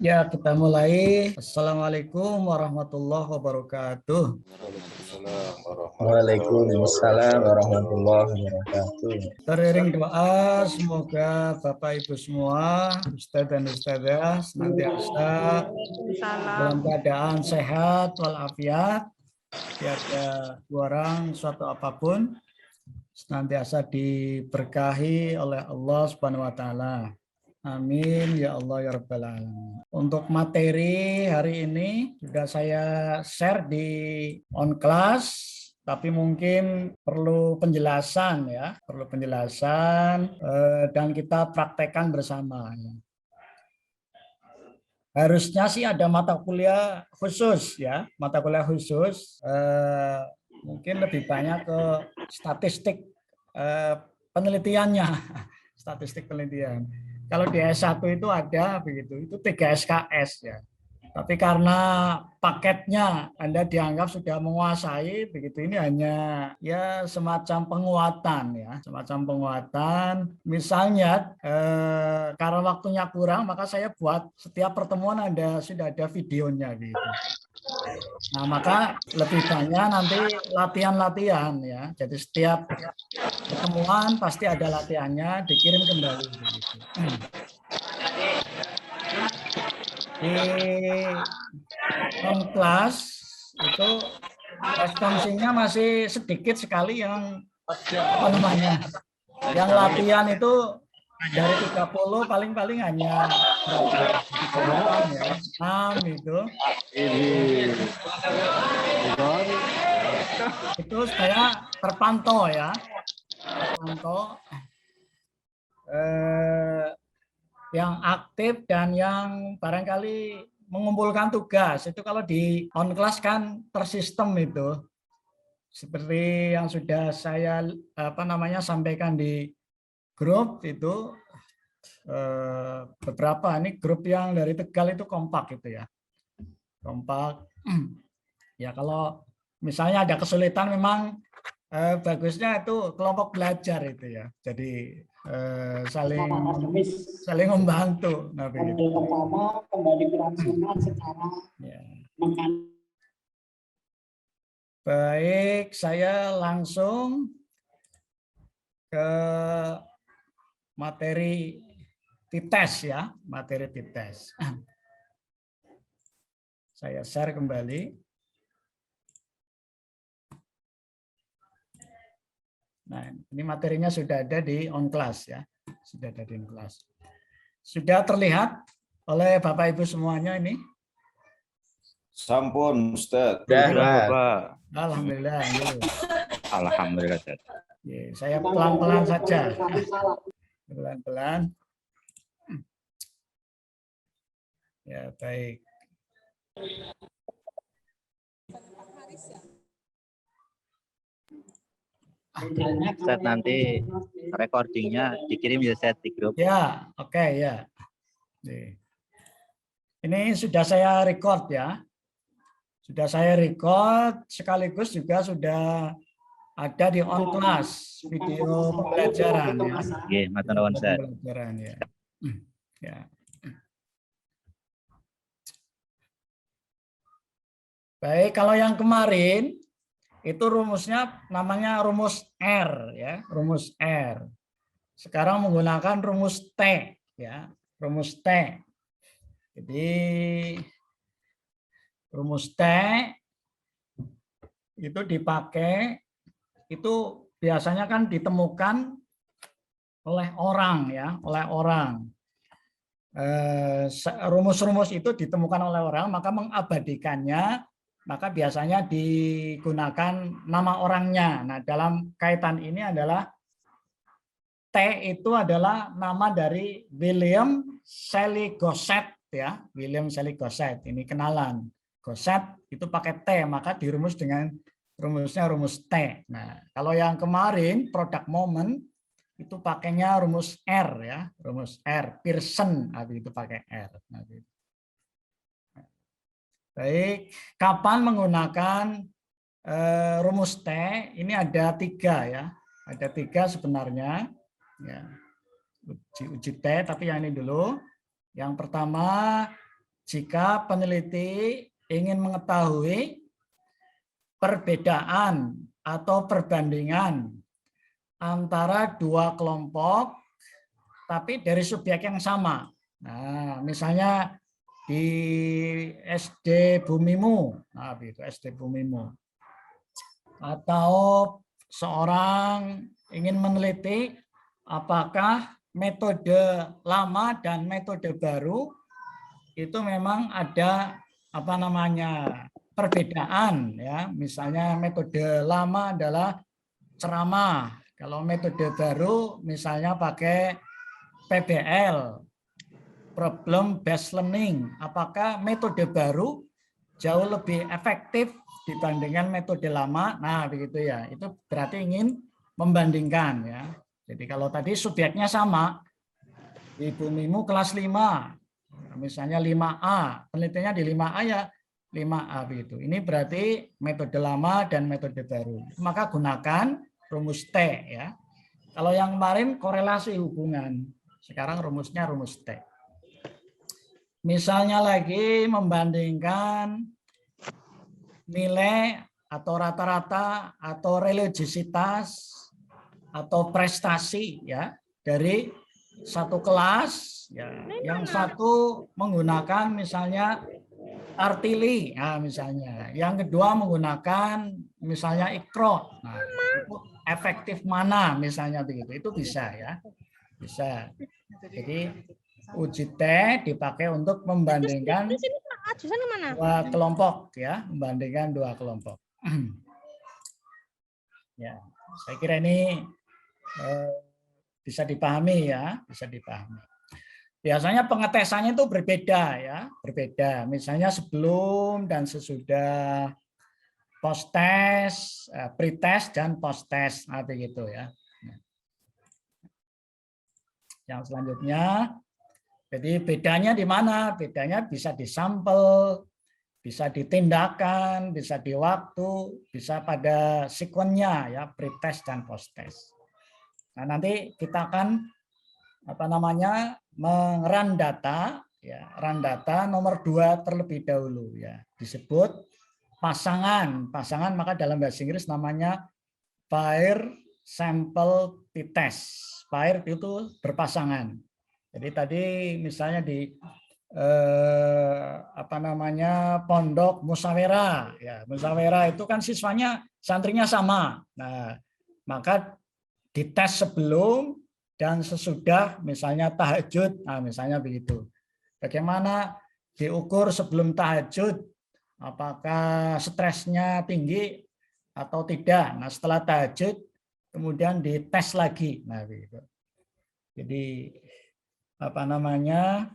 Ya, kita mulai. Assalamualaikum warahmatullahi wabarakatuh. Waalaikumsalam warahmatullahi wabarakatuh. Teriring doa, semoga Bapak Ibu semua, Ustadz dan Ustadzah, senantiasa dalam keadaan sehat walafiat, tiada kurang suatu apapun, senantiasa diberkahi oleh Allah Subhanahu wa Ta'ala. Amin ya Allah ya Rabbal Alamin. Untuk materi hari ini sudah saya share di on class, tapi mungkin perlu penjelasan ya, perlu penjelasan dan kita praktekkan bersama. Harusnya sih ada mata kuliah khusus ya, mata kuliah khusus mungkin lebih banyak ke statistik penelitiannya, statistik penelitian. Kalau di S1 itu ada begitu, itu 3 SKS ya. Tapi karena paketnya Anda dianggap sudah menguasai, begitu ini hanya ya semacam penguatan ya, semacam penguatan. Misalnya karena waktunya kurang, maka saya buat setiap pertemuan sudah ada videonya gitu. Nah, maka lebih banyak nanti latihan-latihan ya. Jadi setiap pertemuan pasti ada latihannya, dikirim kembali begitu. Di on class itu responsinya masih sedikit sekali yang apa namanya? Yang latihan itu dari 30 paling-paling hanya berapa? 8 ya, 6 itu. Itu saya terpantau ya. Terpantau yang aktif dan yang barangkali mengumpulkan tugas. Itu kalau di on class kan tersistem itu. Seperti yang sudah saya sampaikan di grup itu beberapa ini grup yang dari Tegal itu kompak itu ya. Kompak. Ya kalau misalnya ada kesulitan memang bagusnya itu kelompok belajar itu ya. Jadi saling membantu. Nah, pertama kembali kelangsungan secara Baik, saya langsung ke materi TITES ya, materi TITES. Saya share kembali. Nah, ini materinya sudah ada di on class ya. Sudah ada di on class. Sudah terlihat oleh Bapak Ibu semuanya ini? Sampun, Ustaz. Bapak. Alhamdulillah. Alhamdulillah. Saya pelan-pelan saja. Pelan-pelan. Ya, baik. Ustaz, nanti recordingnya dikirim ya Ustaz di grup. Ya, oke ya. Ini sudah saya record ya. Sudah saya record, sekaligus juga sudah ada di on class video pembelajaran ya. Oke, matur nuwun Ustaz. Pembelajaran ya. Ya. Baik, kalau yang kemarin itu rumusnya namanya rumus R ya, rumus R. Sekarang menggunakan rumus T ya, rumus T. Jadi rumus T itu dipakai, itu biasanya kan ditemukan oleh orang ya, oleh orang. Rumus-rumus itu ditemukan oleh orang, maka mengabadikannya, maka biasanya digunakan nama orangnya. Nah, dalam kaitan ini adalah T itu adalah nama dari William Sally Gosset ya, William Sally Gosset. Ini kenalan. Gosset itu pakai T, maka dirumus dengan rumusnya rumus T. Nah, kalau yang kemarin product moment itu pakainya rumus R ya, rumus R. Pearson itu pakai R. Nah, gitu. Baik, kapan menggunakan rumus T? Ini ada 3 ya, ada 3 sebenarnya. Ya, uji T, tapi yang ini dulu. Yang pertama jika peneliti ingin mengetahui perbedaan atau perbandingan antara dua kelompok tapi dari subjek yang sama. Nah, misalnya di SD Bumimu, nah itu SD Bumimu. Atau seorang ingin meneliti apakah metode lama dan metode baru itu memang ada apa namanya perbedaan ya. Misalnya metode lama adalah ceramah, kalau metode baru misalnya pakai PBL, problem based learning. Apakah metode baru jauh lebih efektif dibandingkan metode lama? Nah, begitu ya. Itu berarti ingin membandingkan ya. Jadi kalau tadi subjeknya sama, di Bumimu kelas 5, misalnya 5A, penelitiannya di 5A ya 5A begitu. Ini berarti metode lama dan metode baru. Maka gunakan rumus T ya. Kalau yang kemarin korelasi hubungan, sekarang rumusnya rumus T. Misalnya lagi membandingkan nilai atau rata-rata atau religiositas atau prestasi ya dari satu kelas ya, yang satu menggunakan misalnya Artili, nah, misalnya, yang kedua menggunakan misalnya Ikro, nah, itu efektif mana misalnya begitu, itu bisa ya, bisa. Jadi uji T dipakai untuk membandingkan dua kelompok ya, membandingkan dua kelompok. Ya, saya kira ini bisa dipahami ya, bisa dipahami. Biasanya pengetesannya itu berbeda ya, berbeda. Misalnya sebelum dan sesudah post-test, pre-test dan post-test, nah, begitu ya. Yang selanjutnya, jadi bedanya di mana? Bedanya bisa di sampel, bisa di tindakan, bisa di waktu, bisa pada sekuennya ya, pre-test dan post-test. Nah, nanti kita akan apa namanya merun data ya, run data nomor 2 terlebih dahulu ya, disebut pasangan maka dalam bahasa Inggris namanya pair sample t-test. Pair itu berpasangan. Jadi tadi misalnya di apa namanya pondok musyawarah ya, musyawarah itu kan siswanya santrinya sama. Nah, maka dites sebelum dan sesudah misalnya tahajud, nah misalnya begitu. Bagaimana diukur sebelum tahajud, apakah stresnya tinggi atau tidak. Nah setelah tahajud kemudian dites lagi. Nah begitu. Jadi apa namanya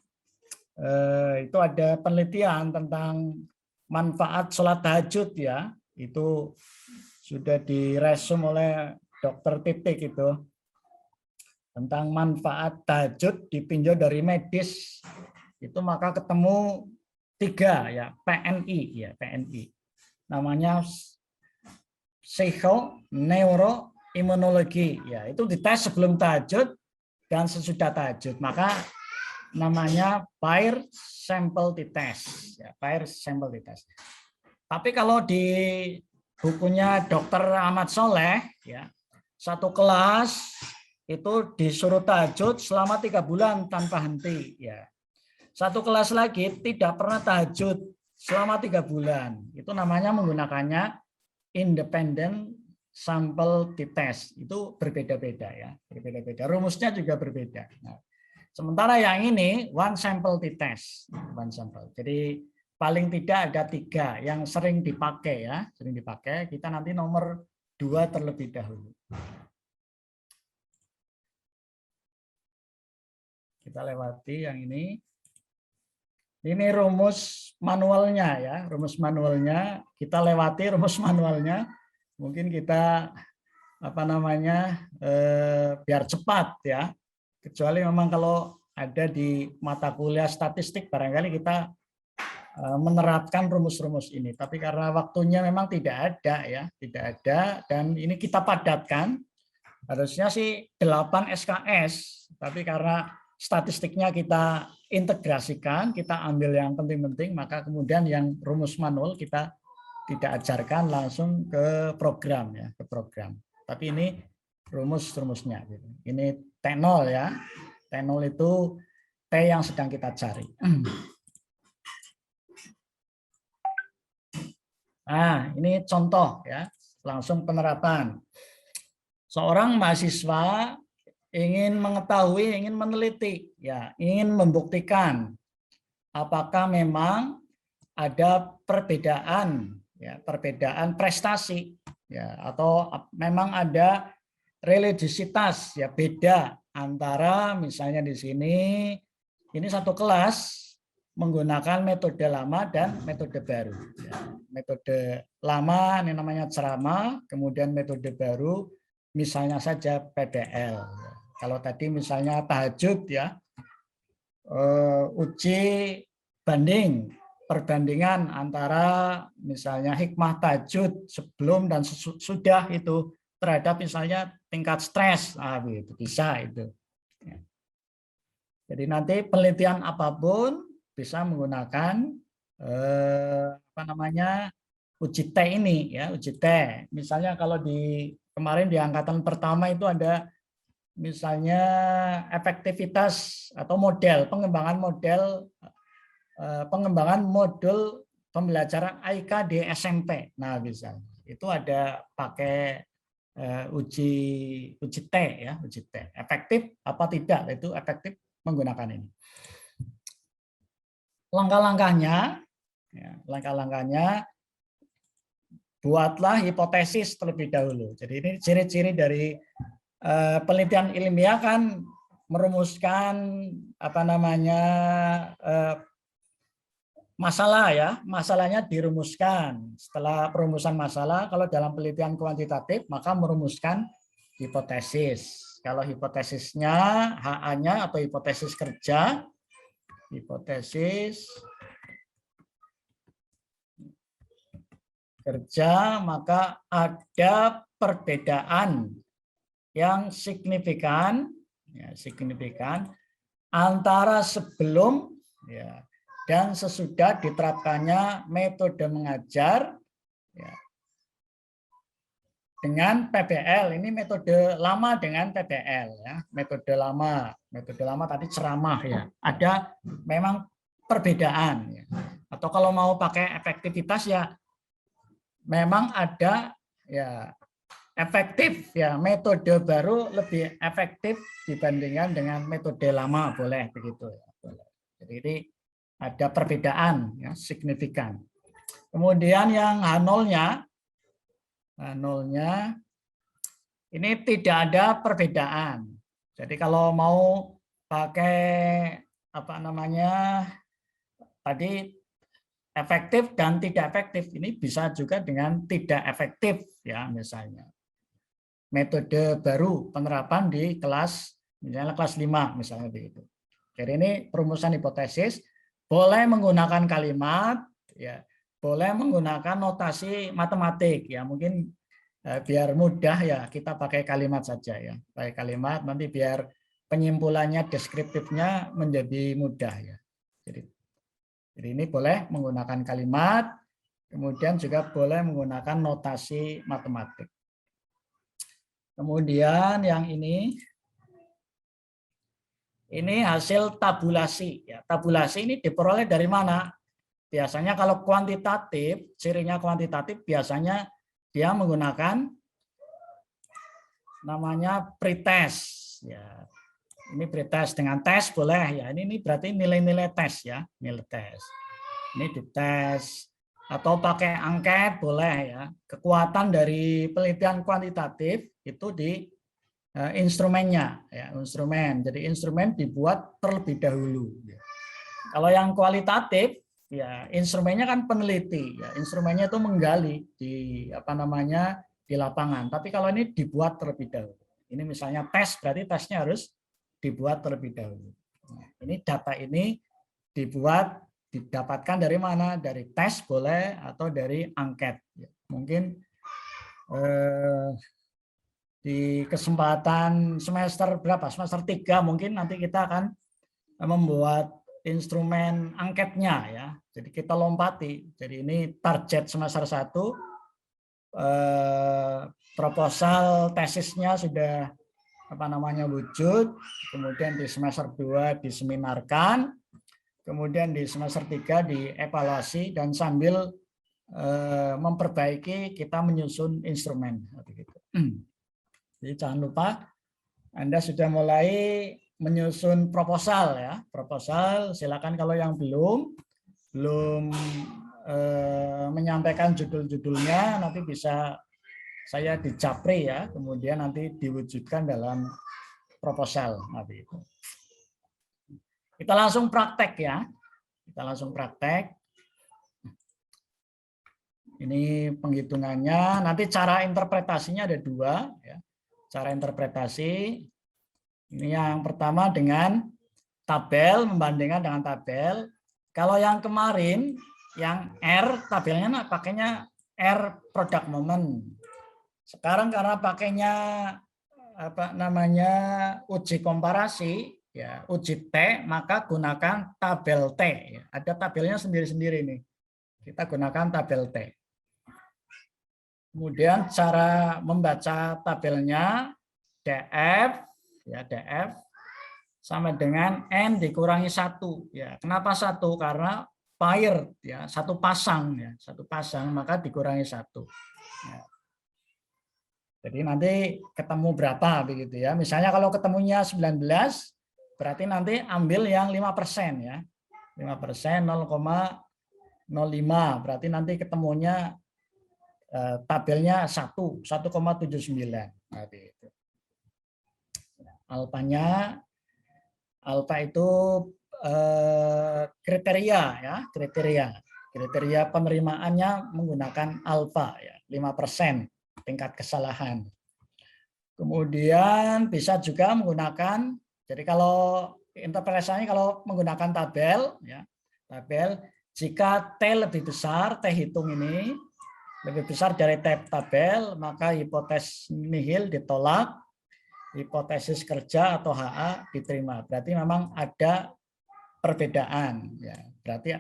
itu ada penelitian tentang manfaat sholat tahajud ya. Itu sudah diresum oleh Dokter Titik itu, tentang manfaat tahajud ditinjau dari medis itu, maka ketemu 3 ya, PNI ya, PNI namanya psikoneuroimunologi ya, itu dites sebelum tahajud dan sesudah tahajud, maka namanya pair sample t-test ya, pair sample t-test. Tapi kalau di bukunya Dr. Ahmad Soleh ya, satu kelas itu disuruh tahajud selama 3 bulan tanpa henti ya. Satu kelas lagi tidak pernah tahajud selama 3 bulan. Itu namanya menggunakannya independent sample t-test. Itu berbeda-beda ya, berbeda-beda. Rumusnya juga berbeda. Nah, sementara yang ini one sample t-test, one sample. Jadi paling tidak ada 3 yang sering dipakai ya, sering dipakai. Kita nanti nomor 2 terlebih dahulu. Kita lewati yang ini. Ini rumus manualnya ya, rumus manualnya. Kita lewati rumus manualnya. Mungkin kita apa namanya biar cepat ya. Kecuali memang kalau ada di mata kuliah statistik barangkali kita menerapkan rumus-rumus ini. Tapi karena waktunya memang tidak ada ya, tidak ada, dan ini kita padatkan. Harusnya sih 8 SKS, tapi karena statistiknya kita integrasikan, kita ambil yang penting-penting, maka kemudian yang rumus manual kita tidak ajarkan langsung ke program ya, ke program. Tapi ini rumusnya. Gitu. Ini T0 ya. T0 itu T yang sedang kita cari. Nah, ini contoh ya, langsung penerapan. Seorang mahasiswa ingin mengetahui, ingin meneliti, ya, ingin membuktikan apakah memang ada perbedaan, ya, perbedaan prestasi, ya, atau memang ada religiositas, ya, beda antara misalnya di sini ini satu kelas menggunakan metode lama dan metode baru. Ya, metode lama ini namanya ceramah, kemudian metode baru misalnya saja PBL. Kalau tadi misalnya tahajud ya, uji banding, perbandingan antara misalnya hikmah tahajud sebelum dan sudah itu terhadap misalnya tingkat stres, itu bisa itu. Jadi nanti penelitian apapun bisa menggunakan apa namanya uji T ini ya, uji T. Misalnya kalau di kemarin di angkatan pertama itu ada misalnya efektivitas atau model pengembangan modul pembelajaran IK di SMP. Nah, bisa. Itu ada pakai uji T ya, uji T. Efektif apa tidak? Itu efektif menggunakan ini. Langkah-langkahnya buatlah hipotesis terlebih dahulu. Jadi ini ciri-ciri dari penelitian ilmiah kan merumuskan apa namanya masalah ya, masalahnya dirumuskan. Setelah perumusan masalah, kalau dalam penelitian kuantitatif maka merumuskan hipotesis. Kalau hipotesisnya HA-nya atau hipotesis kerja, maka ada perbedaan yang signifikan antara sebelum ya, dan sesudah diterapkannya metode mengajar ya, dengan PBL. Ini metode lama dengan PBL ya, metode lama tadi ceramah ya. Ada memang perbedaan ya. Atau kalau mau pakai efektivitas ya memang ada ya efektif ya, metode baru lebih efektif dibandingkan dengan metode lama, boleh begitu ya. Boleh. Jadi ini ada perbedaan ya, signifikan. Kemudian yang H0-nya ini tidak ada perbedaan. Jadi kalau mau pakai apa namanya tadi efektif dan tidak efektif, ini bisa juga dengan tidak efektif ya, misalnya metode baru penerapan di kelas misalnya kelas 5 misalnya begitu. Jadi ini perumusan hipotesis, boleh menggunakan kalimat ya, boleh menggunakan notasi matematik ya, mungkin biar mudah ya kita pakai kalimat saja ya, pakai kalimat nanti biar penyimpulannya deskriptifnya menjadi mudah ya. Jadi ini boleh menggunakan kalimat, kemudian juga boleh menggunakan notasi matematik. Kemudian yang ini hasil tabulasi ya. Tabulasi ini diperoleh dari mana? Biasanya kalau kuantitatif, cirinya kuantitatif biasanya dia menggunakan namanya pretest ya. Ini pretest dengan tes boleh ya. Ini berarti nilai-nilai tes ya, nilai tes. Ini dites atau pakai angket boleh ya. Kekuatan dari penelitian kuantitatif itu di instrumennya ya, instrumen. Jadi instrumen dibuat terlebih dahulu. Kalau yang kualitatif ya instrumennya kan peneliti ya. Instrumennya itu menggali di apa namanya di lapangan. Tapi kalau ini dibuat terlebih dahulu. Ini misalnya tes, berarti tesnya harus dibuat terlebih dahulu. Nah, ini data ini didapatkan dari mana? Dari tes boleh atau dari angket. Mungkin di kesempatan semester berapa? Semester 3 mungkin nanti kita akan membuat instrumen angketnya ya. Jadi kita lompati. Jadi ini target semester 1, proposal tesisnya sudah wujud, kemudian di semester 2 diseminarkan, kemudian di semester 3 dievaluasi, dan sambil memperbaiki kita menyusun instrumen. Jadi jangan lupa Anda sudah mulai menyusun proposal ya. Proposal silakan kalau yang belum menyampaikan judul-judulnya nanti bisa saya dijapri ya, kemudian nanti diwujudkan dalam proposal nanti. Kita langsung praktek ya. Kita langsung praktek. Ini penghitungannya. Nanti cara interpretasinya ada 2 ya. Cara interpretasi ini yang pertama dengan tabel, membandingkan dengan tabel. Kalau yang kemarin yang R tabelnya pakainya R product moment. Sekarang karena pakainya uji komparasi ya, uji T, maka gunakan tabel T ya. Ada tabelnya sendiri-sendiri nih. Kita gunakan tabel T. Kemudian cara membaca tabelnya DF ya, DF sama dengan N dikurangi 1 ya. Kenapa 1? Karena pair ya, satu pasang maka dikurangi 1 ya. Jadi nanti ketemu berapa begitu ya. Misalnya kalau ketemunya 19 berarti nanti ambil yang 5% ya. 5% 0,05 berarti nanti ketemunya tabelnya 1,79 berarti itu. Alfa itu kriteria ya, kriteria penerimaannya menggunakan alfa ya, 5% tingkat kesalahan. Kemudian bisa juga menggunakan, jadi kalau interpretasinya kalau menggunakan tabel ya, tabel jika T lebih besar, T hitung ini lebih besar dari tabel, maka hipotesis nihil ditolak, hipotesis kerja atau HA diterima. Berarti memang ada perbedaan ya. Berarti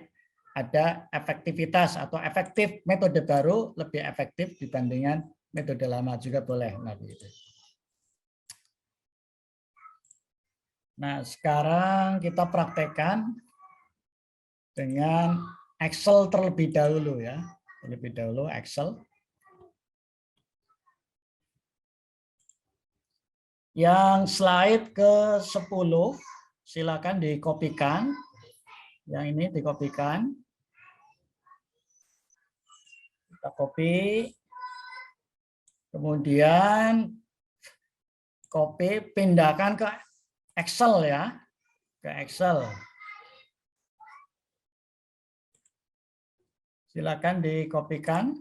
ada efektivitas atau efektif metode baru lebih efektif dibandingkan metode lama juga boleh. Nah, sekarang kita praktekkan dengan Excel terlebih dahulu ya. Terlebih dahulu Excel. Yang slide ke-10 silakan dikopikan. Yang ini dikopikan. Kita copy. Kemudian copy, pindahkan ke Excel ya. Ke Excel. Silakan dikopikan.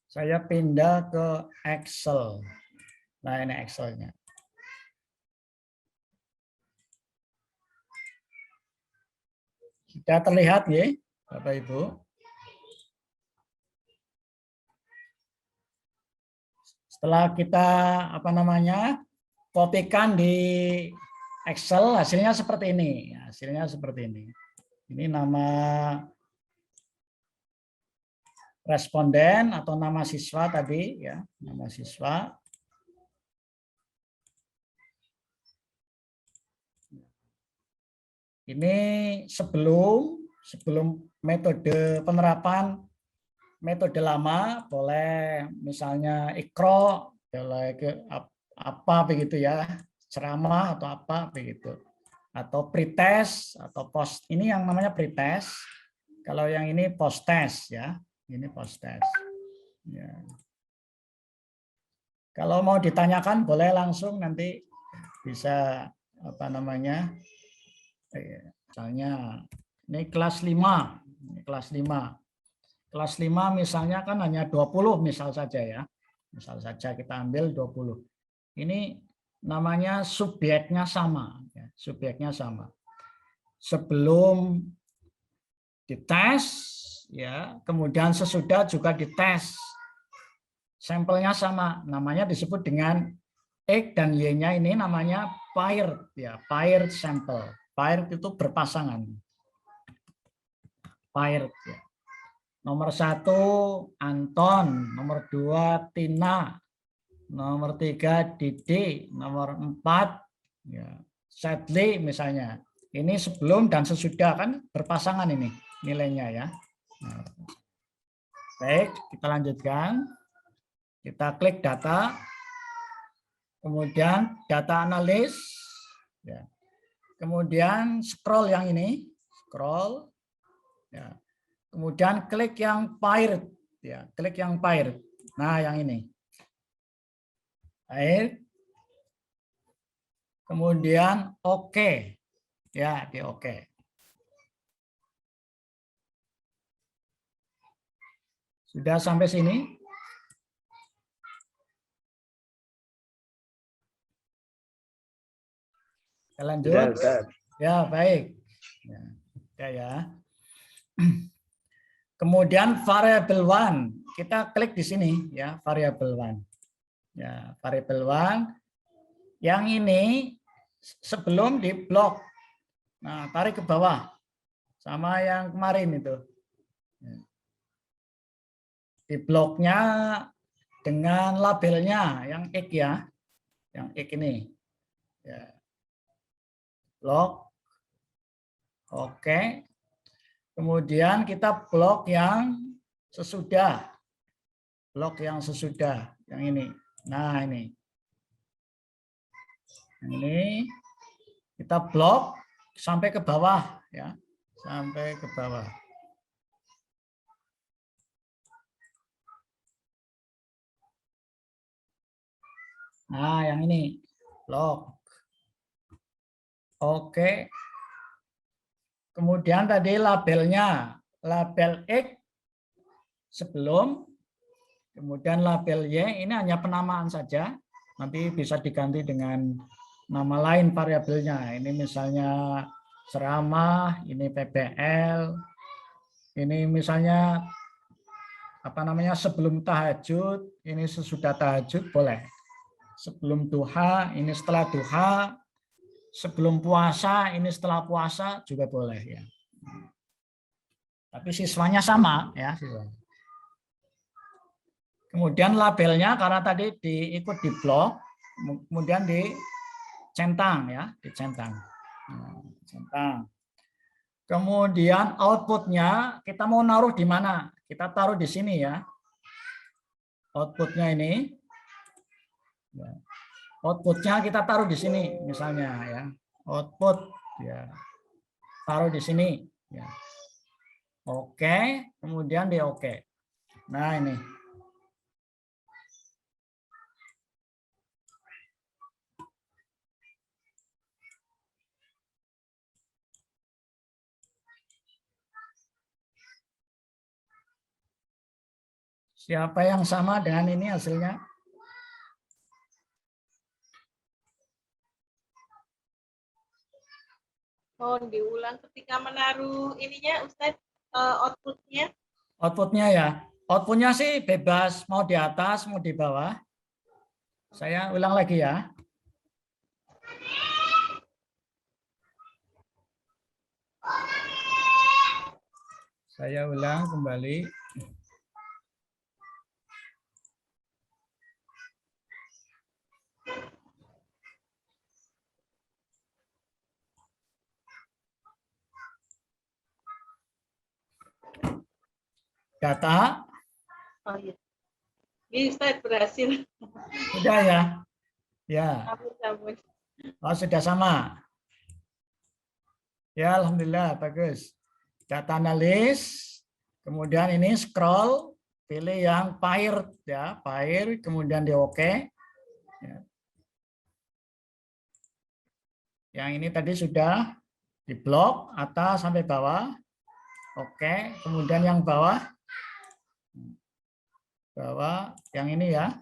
Saya pindah ke Excel. Nah, ini Excelnya. Sudah terlihat ya, Bapak Ibu? Setelah kita kopikan di Excel, hasilnya seperti ini. Hasilnya seperti ini. Ini nama responden atau nama siswa tadi ya, nama siswa. Ini sebelum metode penerapan metode lama, boleh misalnya ikro, boleh apa begitu ya, ceramah atau apa begitu, atau pretest atau post. Ini yang namanya pretest. Kalau yang ini post test ya. Ini post test. Ya. Kalau mau ditanyakan boleh langsung, nanti bisa misalnya ini kelas 5, ini kelas 5. Kelas 5 misalnya kan hanya 20 misal saja ya. Misal saja kita ambil 20. Ini namanya subjeknya sama ya, subjeknya sama. Sebelum dites ya, kemudian sesudah juga dites. Sampelnya sama, namanya disebut dengan X dan Y-nya ini namanya paired ya, paired sampel. Paired itu berpasangan. Paired ya. Nomor 1 Anton, nomor 2 Tina, nomor 3 Didi, nomor 4 ya, Sadli misalnya. Ini sebelum dan sesudah kan berpasangan ini nilainya ya. Nah, baik, kita lanjutkan. Kita klik data. Kemudian data analis. Ya. Kemudian scroll yang ini, scroll. Ya. Kemudian klik yang paired, ya, klik yang paired. Nah, yang ini. Paired. Kemudian oke. Ya, di oke. Sudah sampai sini? Kita lanjut. Ya, baik. Ya, ya. Kemudian variable one, kita klik di sini ya, variable one. Ya, variable one. Yang ini sebelum di blok. Nah, tarik ke bawah. Sama yang kemarin itu. Di bloknya dengan labelnya yang X ya. Yang X ini. Ya. Blok. Oke. Kemudian kita blok yang sesudah. Blok yang sesudah. Yang ini. Nah, ini. Ini kita blok sampai ke bawah ya, sampai ke bawah. Nah, yang ini blok. Oke. Kemudian tadi labelnya, label X sebelum, kemudian label Y ini hanya penamaan saja. Nanti bisa diganti dengan nama lain variabelnya. Ini misalnya ceramah, ini PBL, ini misalnya apa namanya sebelum tahajud, ini sesudah tahajud boleh. Sebelum duha, ini setelah duha, sebelum puasa, ini setelah puasa juga boleh ya. Tapi siswanya sama ya siswanya. Kemudian labelnya karena tadi diikut di blok, kemudian dicentang ya, dicentang. Nah, dicentang. Kemudian outputnya kita mau naruh di mana? Kita taruh di sini ya. Outputnya ini. Outputnya kita taruh di sini misalnya ya. Output ya. Taruh di sini ya. Oke, kemudian di oke. Nah, ini. Siapa yang sama dengan ini hasilnya? Mohon diulang ketika menaruh ininya Ustadz, outputnya. Outputnya ya. Outputnya sih bebas, mau di atas, mau di bawah. Saya ulang lagi ya. Saya ulang kembali. Data. Oh iya. Ini Ustadz berhasil. Sudah ya. Ya. Ampun. Oh, sudah sama. Ya, alhamdulillah bagus. Data analis. Kemudian ini scroll, pilih yang paired ya, paired, kemudian di oke. Ya. Yang ini tadi sudah di blok atas sampai bawah. Oke, kemudian yang bawah yang ini ya,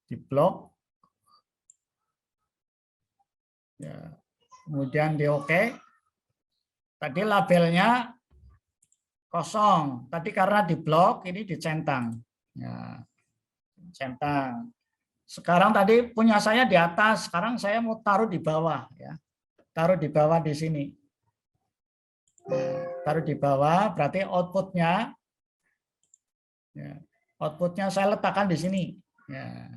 di blok. Ya. Kemudian di oke. Tadi labelnya kosong. Tadi karena di blok ini dicentang. Ya. Centang. sekarang tadi punya saya di atas, sekarang saya mau taruh di bawah ya. Taruh di bawah di sini. Taruh di bawah berarti outputnya ya, outputnya saya letakkan di sini. Ya.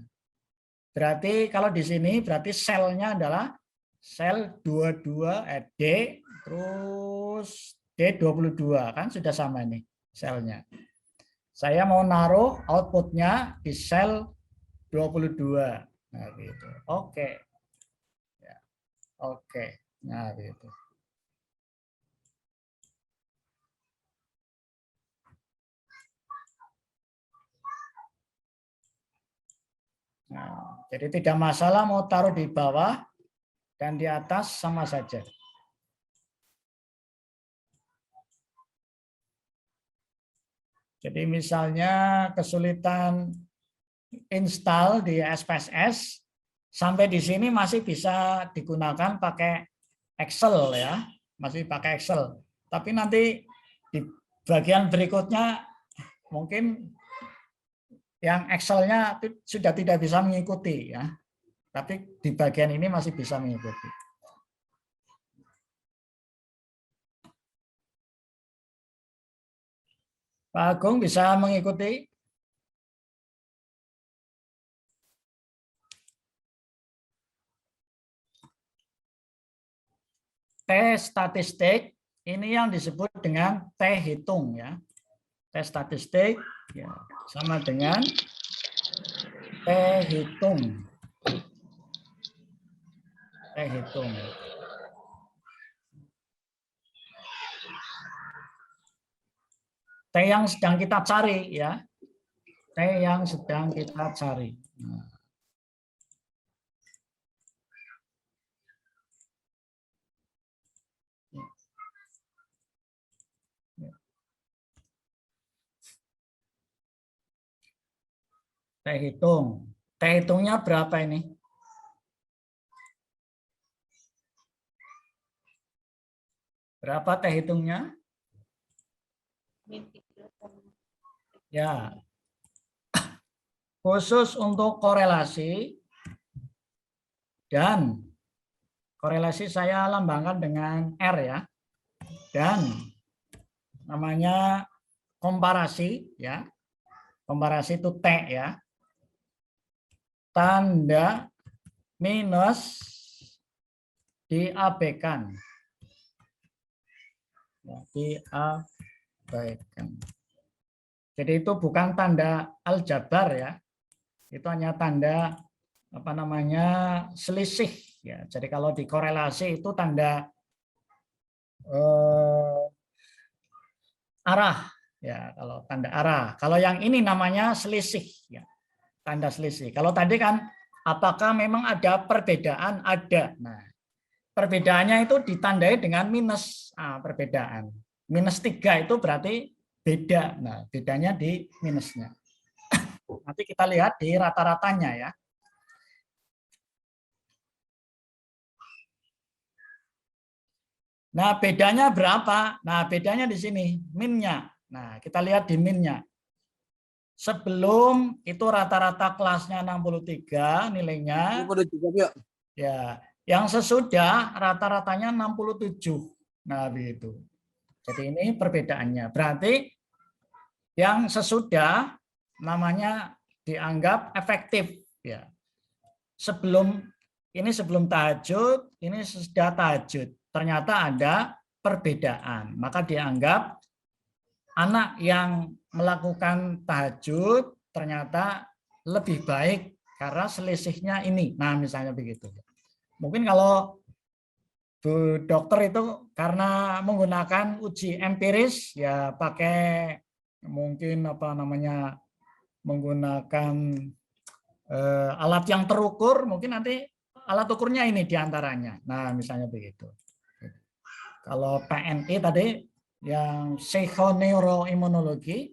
Berarti kalau di sini berarti selnya adalah sel 22 D terus D22 kan sudah sama ini selnya. Saya mau naruh outputnya di sel 22. Nah, gitu. Oke. Ya. Oke. Nah, gitu. Nah, jadi tidak masalah mau taruh di bawah dan di atas sama saja. Jadi misalnya kesulitan install di SPSS, sampai di sini masih bisa digunakan pakai Excel ya, masih pakai Excel. Tapi nanti di bagian berikutnya mungkin yang Excel-nya sudah tidak bisa mengikuti ya. Tapi di bagian ini masih bisa mengikuti. Pak Agung bisa mengikuti? T statistik ini yang disebut dengan T hitung ya. T statistik ya, sama dengan T hitung. T hitung. T yang sedang kita cari ya. T yang sedang kita cari. Nah. T hitung. T hitungnya berapa ini? Berapa T hitungnya? Ya. Khusus untuk korelasi dan korelasi saya lambangkan dengan R ya. Dan namanya komparasi ya. Komparasi itu T ya. Tanda minus diabaikan. Ya, diabaikan. Jadi itu bukan tanda aljabar ya. Itu hanya tanda apa namanya selisih ya. Jadi kalau dikorelasi itu tanda arah ya, kalau tanda arah. Kalau yang ini namanya selisih ya. Tanda selisih. Kalau tadi kan apakah memang ada perbedaan? Ada. Nah, perbedaannya itu ditandai dengan minus. Nah, perbedaan. -3 itu berarti beda. Nah, bedanya di minusnya. Nanti kita lihat di rata-ratanya ya. Nah, bedanya berapa? Nah, bedanya di sini, minnya. Nah, kita lihat di minnya. Sebelum itu rata-rata kelasnya 63 nilainya. Ya, yang sesudah rata-ratanya 67. Nah, begitu. Jadi ini perbedaannya. Berarti yang sesudah namanya dianggap efektif ya. Sebelum tahajud, ini sudah tahajud. Ternyata ada perbedaan. Maka dianggap anak yang melakukan tahajud ternyata lebih baik karena selisihnya ini. Nah, misalnya begitu. Mungkin kalau Bu Dokter itu karena menggunakan uji empiris ya pakai mungkin apa namanya menggunakan alat yang terukur, mungkin nanti alat ukurnya ini diantaranya. Nah, misalnya begitu. Kalau PNI tadi yang psikoneuroimunologi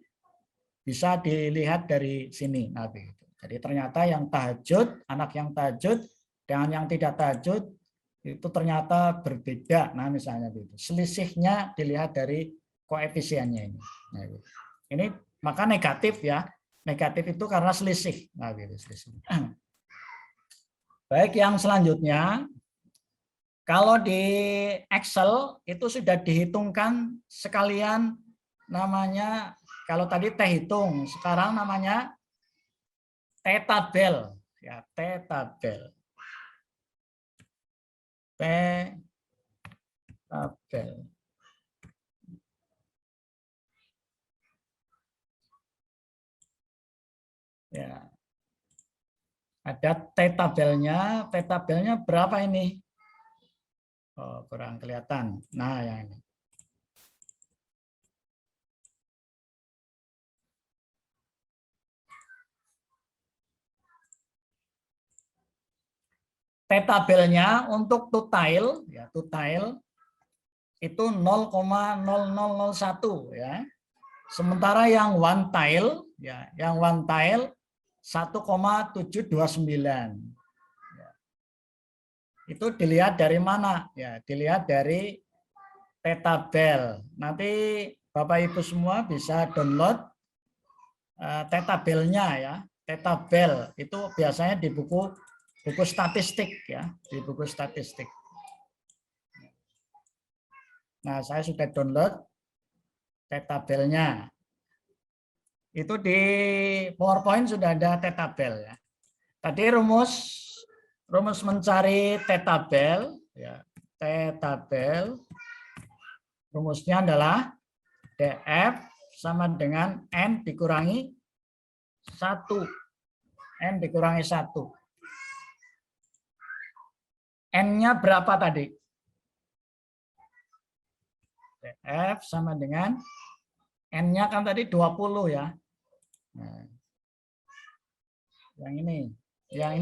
bisa dilihat dari sini. Nah, begitu. Jadi ternyata yang tahajud, anak yang tahajud dengan yang tidak tahajud itu ternyata berbeda. Nah, misalnya begitu. Selisihnya dilihat dari koefisiennya ini. Nah, gitu. Ini maka negatif ya. Negatif itu karena selisih. Nah, gitu, selisih. Baik, yang selanjutnya, kalau di Excel itu sudah dihitungkan sekalian namanya, kalau tadi T hitung, sekarang namanya T-tabel. Ya, T-tabel. T-tabel. Ya. Ada T-tabelnya. T-tabelnya berapa ini? Oh, kurang kelihatan. Nah, yang ini. T-tabelnya untuk two-tile, ya, two-tile itu 0,0001 ya. Sementara yang one tile, ya, yang one tile 1,729. Itu dilihat dari mana? Ya, dilihat dari T-tabel. Nanti Bapak Ibu semua bisa download T-tabelnya ya. T-tabel itu biasanya di buku statistik ya, di buku statistik. Nah, saya sudah download T-tabelnya. Itu di PowerPoint sudah ada T-tabel ya. Tadi rumus mencari T-tabel ya. T-tabel rumusnya adalah DF sama dengan N dikurangi 1. N dikurangi 1. N-nya berapa tadi? DF sama dengan N-nya kan tadi 20 ya. Nah, yang ini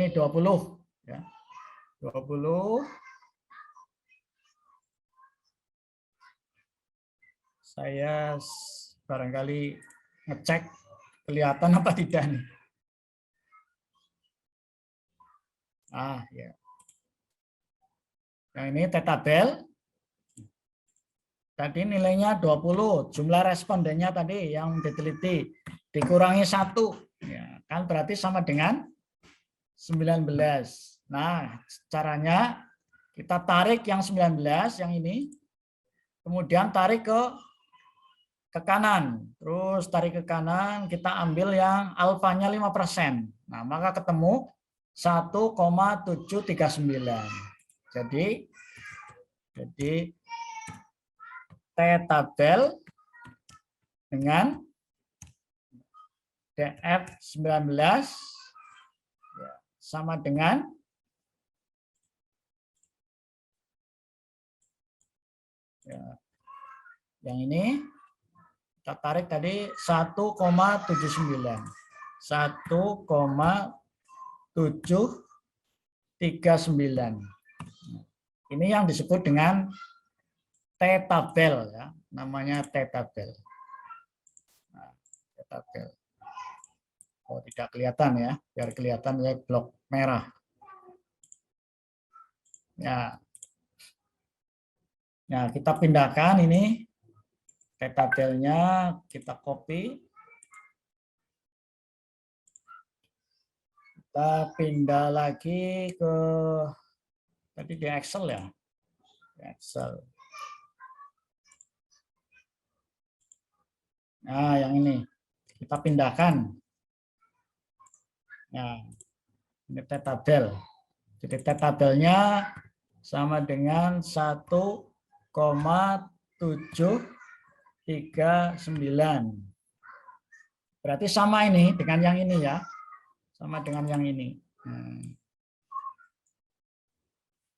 20 ya. 20. Saya barangkali ngecek kelihatan apa tidak nih. Ah, ya. Yang ini T-tabel. Tadi nilainya 20, jumlah respondennya tadi yang diteliti dikurangi 1. Ya, kan berarti sama dengan 19. Nah, caranya kita tarik yang 19, yang ini. Kemudian tarik ke kanan. Terus tarik ke kanan, kita ambil yang alfanya 5%. Nah, maka ketemu 1,739. Jadi T-tabel dengan DF19 sama dengan yang ini. Kita tarik tadi 1,79. 1,739. Ini yang disebut dengan T-tabel ya, namanya T-tabel. Nah, T-tabel. Oh, tidak kelihatan ya, biar kelihatan ya blok merah. Ya. Nah, kita pindahkan ini T-tabelnya, kita copy. Kita pindah lagi ke tadi di Excel ya. Excel. Nah, yang ini kita pindahkan. Nah, ini T-tabel. Jadi T-tabelnya sama dengan 1,739. Berarti sama ini dengan yang ini ya. Sama dengan yang ini.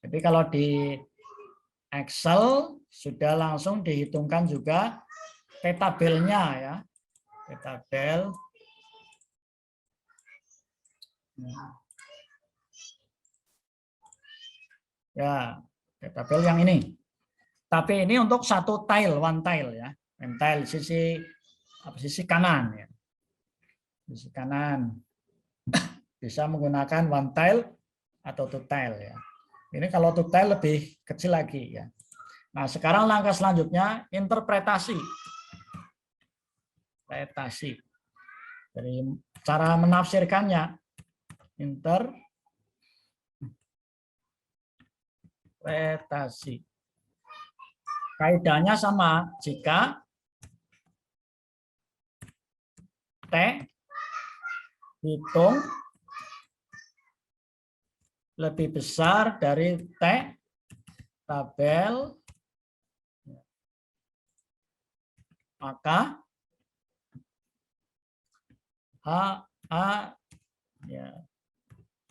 Jadi kalau di Excel sudah langsung dihitungkan juga T-tabelnya ya. T-tabel. Ya, T-tabel yang ini. Tapi ini untuk satu tile, one tile ya. One tile sisi kanan ya. Sisi kanan. Bisa menggunakan one tile atau two tile ya. Ini kalau two tile lebih kecil lagi ya. Nah, sekarang langkah selanjutnya interpretasi. Interpretasi. Dari cara menafsirkannya. interpretasi. Kaidahnya sama, jika T hitung lebih besar dari T tabel, maka A ya,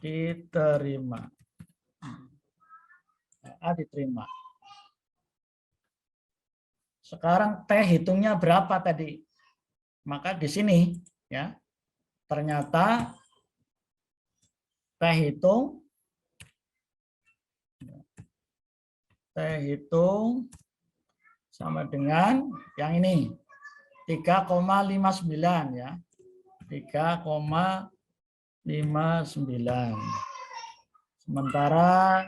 diterima. A diterima. Sekarang T hitungnya berapa tadi? Maka di sini ya, ternyata T hitung sama dengan yang ini 3,59 ya. 3,59. Sementara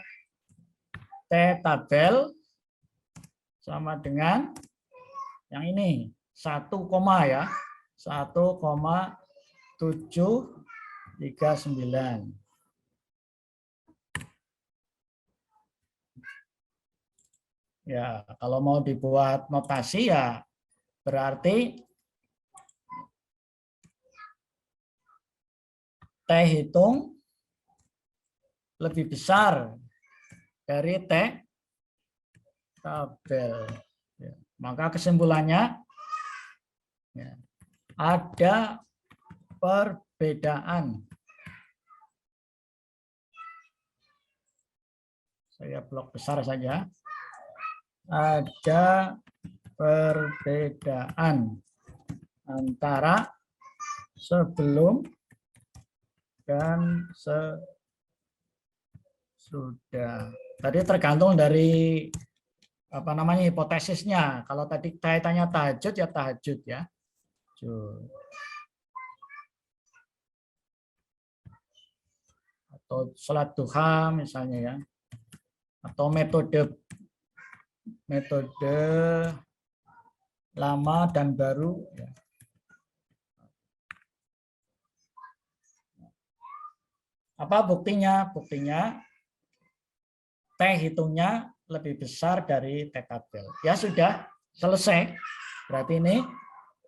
T tabel sama dengan yang ini 1, ya. 1,739. Ya, kalau mau dibuat notasi ya berarti T hitung lebih besar dari T tabel. Ya, maka kesimpulannya ya, ada perbedaan. Saya blok besar saja. Ada perbedaan antara sebelum dan sesudah. Tadi tergantung dari apa namanya hipotesisnya. Kalau tadi kaitannya tahajud ya tahajud ya. Atau sholat duha misalnya ya. Atau metode lama dan baru ya. Apa buktinya? Buktinya T hitungnya lebih besar dari T tabel. Ya sudah, selesai. Berarti ini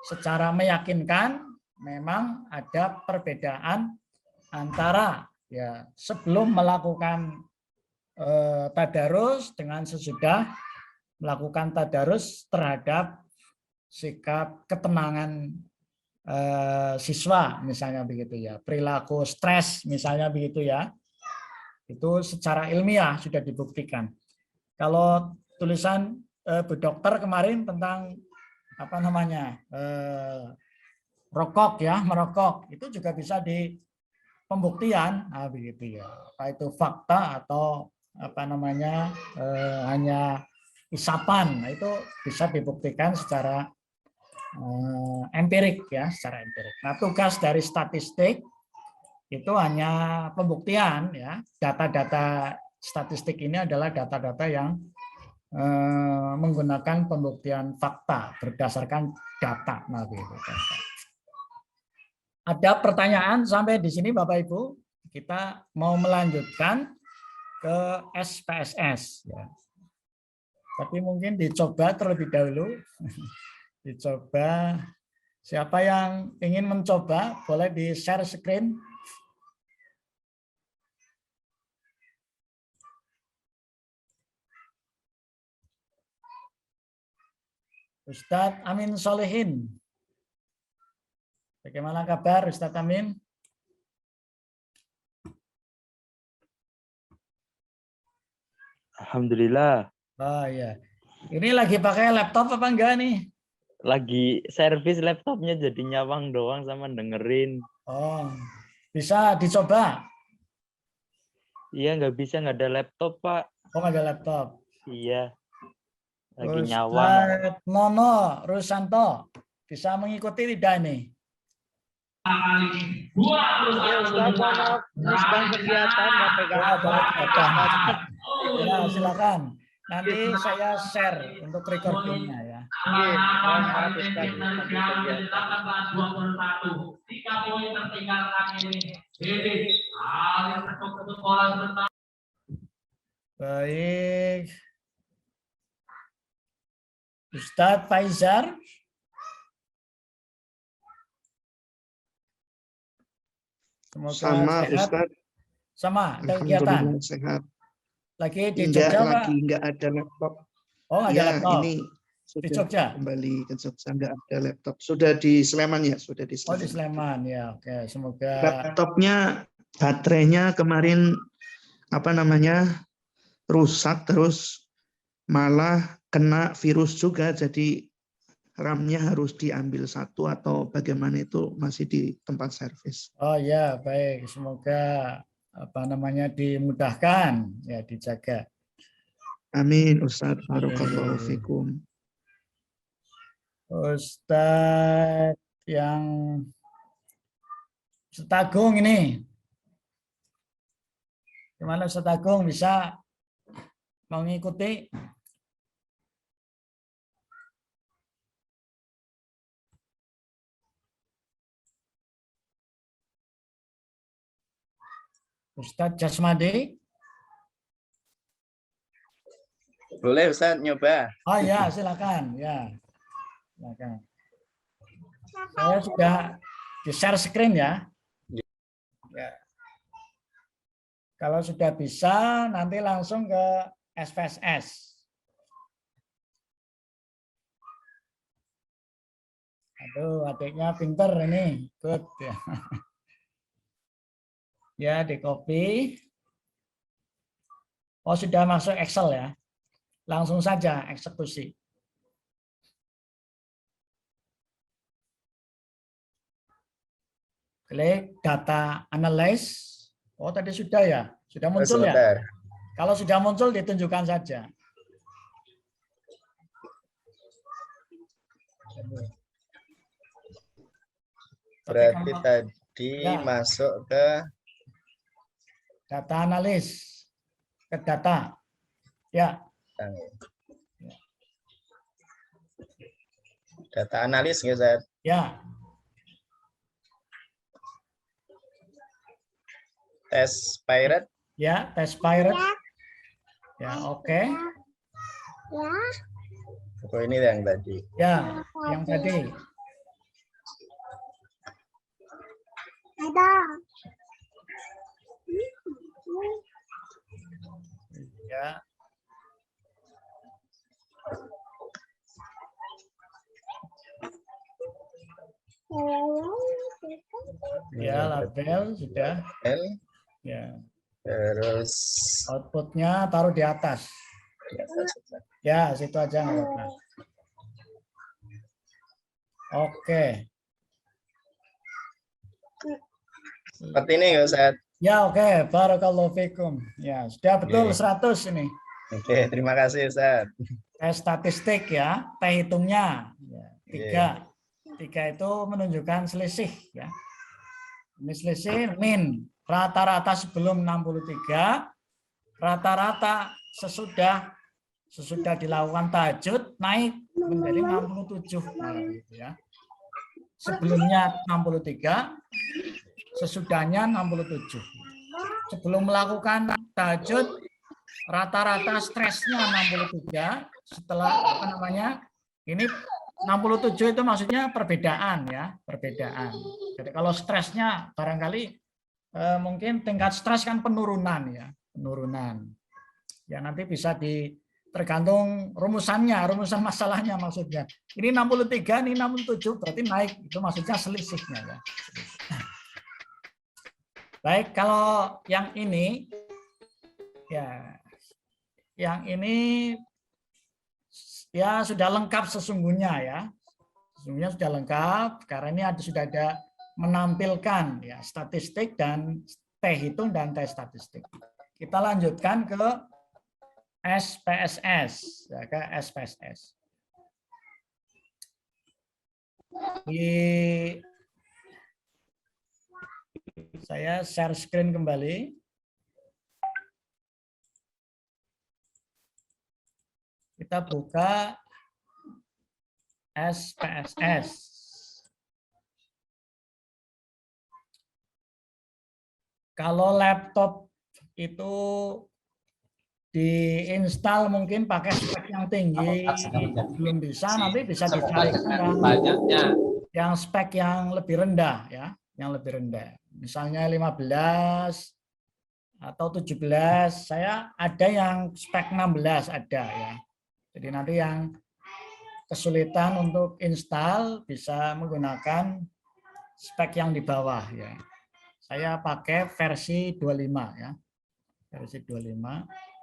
secara meyakinkan memang ada perbedaan antara ya sebelum melakukan tadarus dengan sesudah melakukan tadarus terhadap sikap ketenangan siswa misalnya begitu ya, perilaku stres misalnya begitu ya, itu secara ilmiah sudah dibuktikan. Kalau tulisan Bu Dokter kemarin tentang apa namanya rokok ya, merokok itu juga bisa di pembuktian, nah, begitu ya, apa itu fakta atau apa namanya hanya isapan, nah, itu bisa dibuktikan secara empirik ya, secara empirik. Nah, tugas dari statistik itu hanya pembuktian ya. Data-data statistik ini adalah data-data yang menggunakan pembuktian fakta berdasarkan data. Nah, gitu. Ada pertanyaan sampai di sini Bapak Ibu? Kita mau melanjutkan ke SPSS ya. Tapi mungkin dicoba terlebih dahulu. Dicoba. Siapa yang ingin mencoba, boleh di-share screen. Ustadz Amin Solehin. Bagaimana kabar Ustadz Amin? Alhamdulillah. Oh iya. Ini lagi pakai laptop apa enggak nih? Lagi servis laptopnya jadi nyawang doang sama dengerin. Oh, bisa dicoba? Iya, nggak bisa, nggak ada laptop, Pak. Oh, nggak ada laptop. Iya. Lagi nyawang. Nono Rusanto, bisa mengikuti tidak nih? Ya, Ustaz, mohon sedang kegiatan, nggak pegang. Ya, silakan. Nanti saya share untuk recordingnya ya. Baik. Ustadz Faizar. Semoga Sama sehat. Ustadz, Sama, ada kegiatan. alhamdulillah sehat. Lagi di Enggak, Jogja, Pak? lagi enggak ada laptop. Oh, nggak ada Ya, laptop. ini Di sudah Jogja? kembali ke Jogja, enggak ada laptop. Sudah di Sleman ya, sudah di Oh, di Sleman. Sleman. Ya, oke. Semoga. Laptopnya baterainya kemarin rusak, terus malah kena virus juga, jadi RAM-nya harus diambil satu atau bagaimana, itu masih di tempat servis. Oh ya, baik. Semoga dimudahkan, ya dijaga. Amin Ustadz, barakallahu fikum. Ustadz yang Setagung ini, gimana Ustadz Agung, bisa mengikuti? Ustadz Jasmadi? Boleh Ustaz nyoba. Oh ya, silakan. Ya, silakan. Saya sudah di share screen ya. Ya. Kalau sudah bisa, nanti langsung ke SPSS. Aduh, adiknya pinter ini, good ya. Ya, di copy. Oh, sudah masuk Excel ya. Langsung saja eksekusi. Klik data analyze. Oh, tadi sudah ya? Sudah muncul ya? Kalau sudah muncul, ditunjukkan saja. Berarti tadi ya, masuk ke data analis, ke data. Ya. Data analis ya, Ustaz? Ya. Tes pirate? Ya, tes pirate. Ya, oke. Oh, ini yang tadi. Ya, yang tadi. Ada. Ya. Ya, label sudah. Ya. Terus outputnya taruh di atas. Ya, situ aja nggak apa-apa. Oke. Seperti ini ya, Ustaz? Ya, oke. Barakallahu fikum. Ya, sudah betul 100 ini. Oke, terima kasih, Ustaz. Tes statistik ya, teh hitungnya. Ya, 3 itu menunjukkan selisih ya. Ini selisih min. Rata-rata sebelum 63, rata-rata sesudah dilakukan tahajud naik menjadi 67 malam itu ya. Sebelumnya 63, sesudahnya 67. Sebelum melakukan tahajud rata-rata stresnya 63, setelah ini 67 itu maksudnya perbedaan ya, perbedaan. Jadi kalau stresnya barangkali mungkin tingkat stres kan penurunan ya, penurunan. Ya nanti bisa tergantung rumusannya, rumusan masalahnya maksudnya. Ini 63, ini 67 berarti naik, itu maksudnya selisihnya ya. Baik, kalau yang ini ya, yang ini ya sudah lengkap sesungguhnya ya. Sesungguhnya sudah lengkap karena ini sudah ada menampilkan ya statistik dan teh hitung dan teh statistik. Kita lanjutkan ke SPSS ya, ke SPSS. Saya share screen kembali. Kita buka SPSS. Kalau laptop itu diinstal mungkin pakai spek yang tinggi belum bisa, nanti bisa dicari yang spek yang lebih rendah ya, yang lebih rendah. Misalnya 15 atau 17, saya ada yang spek 16 ada ya. Jadi nanti yang kesulitan untuk install bisa menggunakan spek yang di bawah ya. Saya pakai versi 25 ya. Versi 25.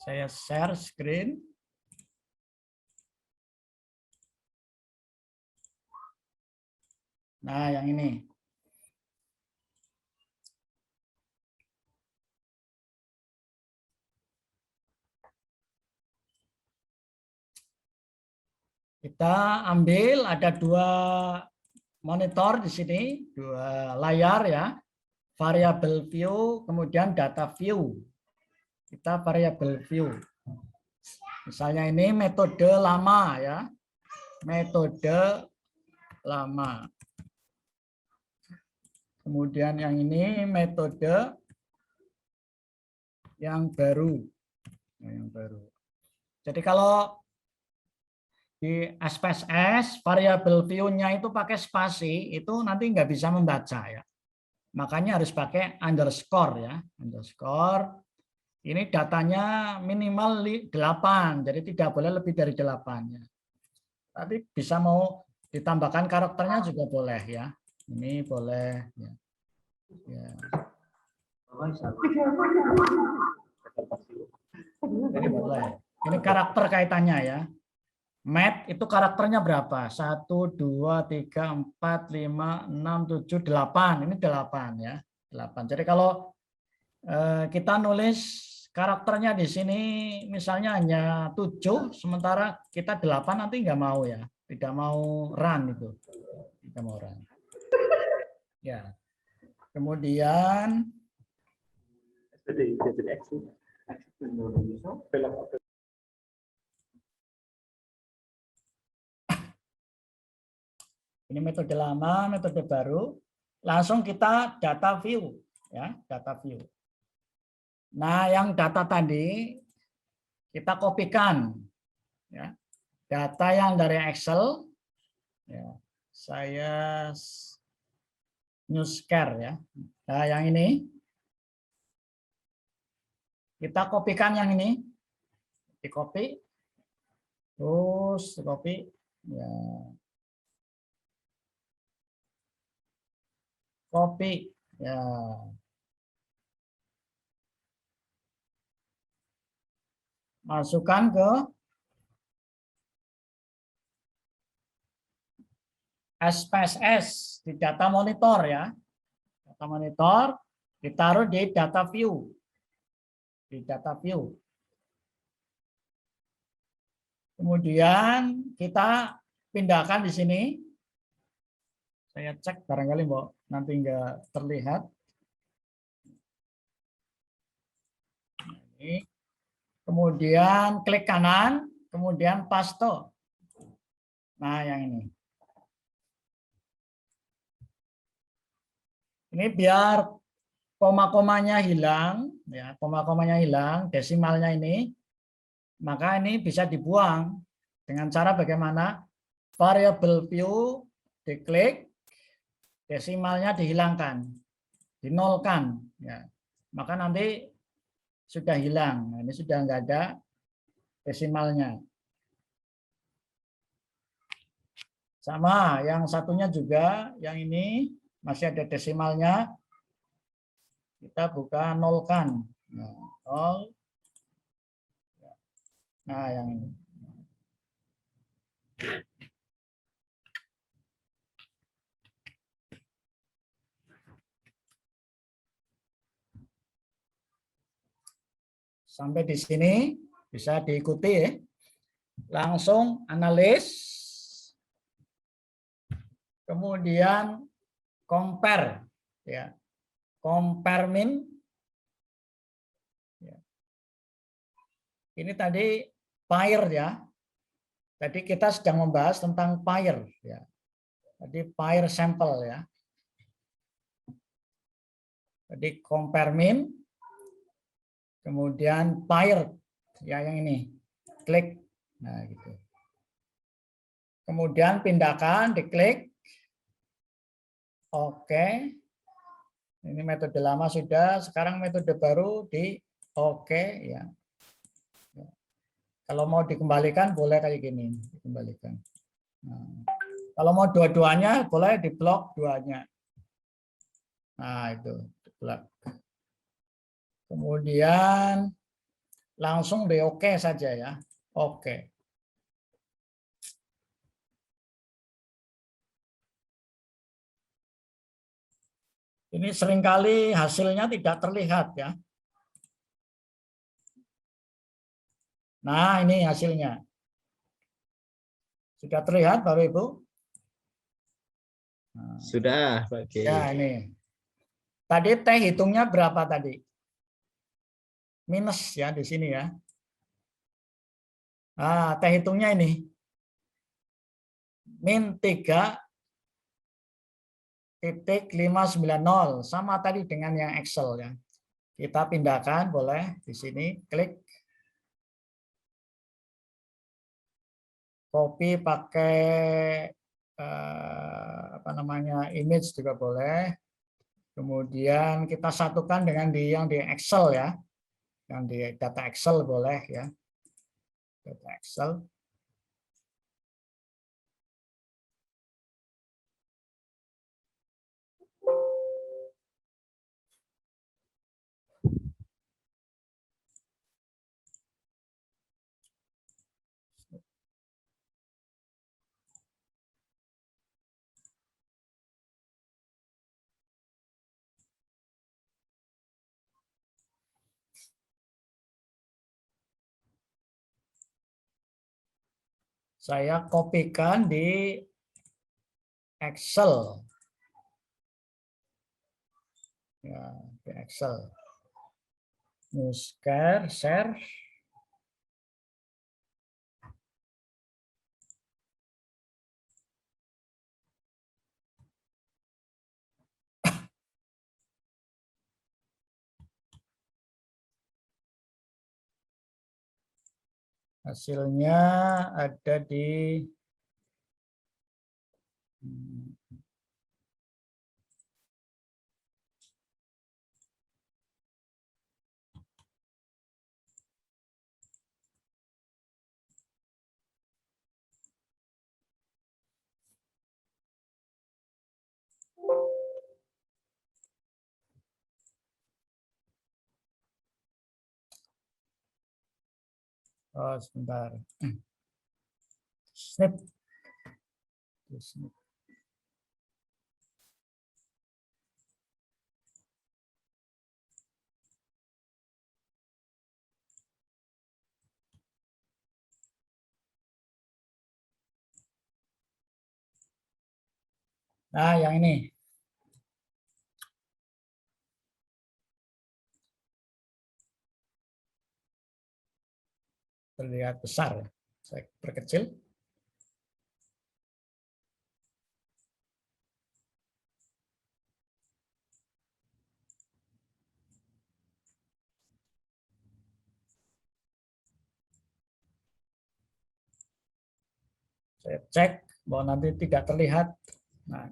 Saya share screen. Nah, yang ini. Kita ambil ada 2 monitor di sini, 2 layar ya. Variable view, kemudian data view. Kita variable view. Misalnya ini metode lama ya. Metode lama. Kemudian yang ini metode yang baru. Yang baru. Jadi kalau di SPSS variable view-nya itu pakai spasi, itu nanti nggak bisa membaca ya. Makanya harus pakai underscore ya, underscore. Ini datanya minimal 8, jadi tidak boleh lebih dari 8 ya. Tapi bisa mau ditambahkan karakternya juga boleh ya. Ini boleh ya. Ya. Ini boleh. Ini karakter kaitannya ya. Mat itu karakternya berapa? 1, 2, 3, 4, 5, 6, 7, 8. Ini 8 ya. 8. Jadi kalau kita nulis karakternya di sini misalnya hanya 7, sementara kita 8 nanti nggak mau ya. Tidak mau run itu. Tidak mau run. Ya. Kemudian ini metode lama, metode baru. Langsung kita data view ya, data view. Nah, yang data tadi kita kopikan ya. Data yang dari Excel ya. Saya newscare ya. Nah, yang ini kita kopikan yang ini. Di copy. Terus copy ya. Copy ya. Masukkan ke SPSS di data monitor ya. Data monitor ditaruh di data view. Di data view. Kemudian kita pindahkan di sini. Saya cek barangkali Mbok nanti enggak terlihat. Ini. Kemudian klik kanan, kemudian paste. Nah, yang ini. Ini biar koma-komanya hilang, ya, koma-komanya hilang, desimalnya ini, maka ini bisa dibuang dengan cara bagaimana? Variable view diklik, desimalnya dihilangkan, dinolkan, ya. Maka nanti sudah hilang. Nah, ini sudah enggak ada desimalnya. Sama, yang satunya juga, yang ini masih ada desimalnya. Kita buka nolkan. Nah, 0. Nah, yang ini. Sampai di sini bisa diikuti ya. Langsung analis. Kemudian compare ya. Compare min. Ya. Ini tadi pair ya. Tadi kita sedang membahas tentang pair ya. Tadi pair sampel ya. Jadi compare min, kemudian paired, ya yang ini, klik, nah gitu. Kemudian pindahkan, diklik, oke. Ini metode lama sudah, sekarang metode baru di oke ya. Kalau mau dikembalikan boleh kayak gini, dikembalikan. Nah, kalau mau dua-duanya boleh diblok duanya. Nah itu, diblok. Kemudian langsung di oke saja ya, oke. Ini seringkali hasilnya tidak terlihat ya. Nah, ini hasilnya. Sudah terlihat Bapak Ibu? Nah, Sudah, Pak Kiai. ya, ini. Tadi T hitungnya berapa tadi? Minus ya di sini ya. Nah, T hitungnya ini. Min 3,590 sama tadi dengan yang Excel ya. Kita pindahkan boleh di sini, klik. Copy pakai apa namanya image juga boleh. Kemudian kita satukan dengan yang di Excel ya, yang di data Excel boleh ya, data Excel. Saya kopikan di Excel. Ya, di Excel. New share. Hasilnya ada di sebentar. Snip. Nah, yang ini. Terlihat besar. Saya perkecil. Saya cek bahwa nanti tidak terlihat. Nah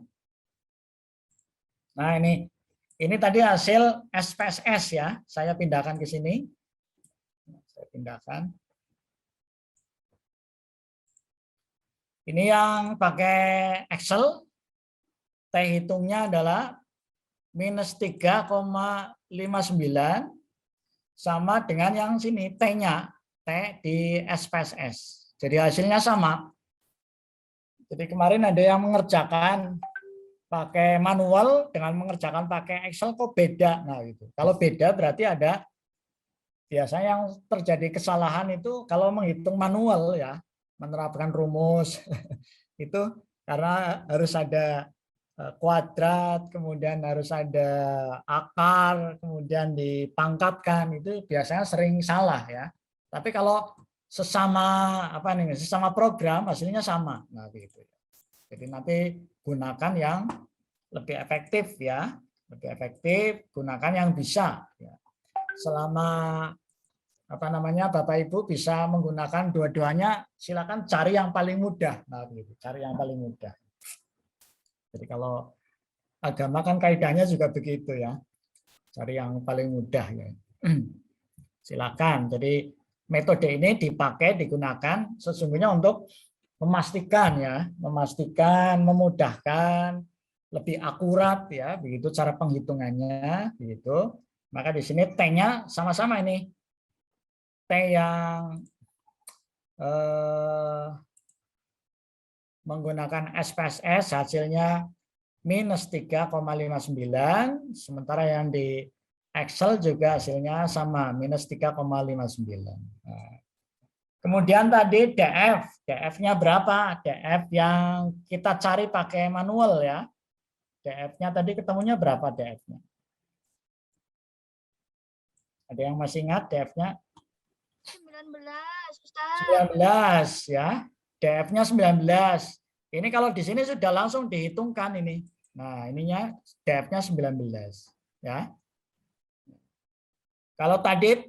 ini tadi hasil SPSS ya. Saya pindahkan ke sini. Saya pindahkan. Ini yang pakai Excel. T hitungnya adalah minus 3,59 sama dengan yang sini T-nya, T di SPSS. Jadi hasilnya sama. Jadi kemarin ada yang mengerjakan pakai manual dengan mengerjakan pakai Excel kok beda. Nah gitu. Kalau beda berarti ada biasanya yang terjadi kesalahan itu kalau menghitung manual ya, menerapkan rumus itu karena harus ada kuadrat, kemudian harus ada akar, kemudian dipangkatkan, itu biasanya sering salah ya. Tapi kalau sesama sesama program hasilnya sama. Nah gitu. Jadi nanti gunakan yang lebih efektif ya, Lebih efektif, gunakan yang bisa. Ya. Selama Bapak Ibu bisa menggunakan dua-duanya, silakan cari yang paling mudah. Nah, gitu, cari yang paling mudah. Jadi kalau agama kan kaidahnya juga begitu ya, cari yang paling mudah ya. Silakan. Jadi metode ini dipakai, digunakan sesungguhnya untuk memastikan ya, memudahkan, lebih akurat ya, begitu cara penghitungannya, begitu. Maka di sini T-nya sama-sama ini. T yang menggunakan SPSS hasilnya minus 3,59, sementara yang di Excel juga hasilnya sama, minus 3,59. Nah, kemudian tadi DF-nya berapa? DF yang kita cari pakai manual ya. DF-nya tadi ketemunya berapa DF-nya? Ada yang masih ingat DF-nya? 19, Ustaz. 19 ya. DF-nya 19. Ini kalau di sini sudah langsung dihitungkan ini. Nah, ininya DF-nya 19 ya. Kalau tadi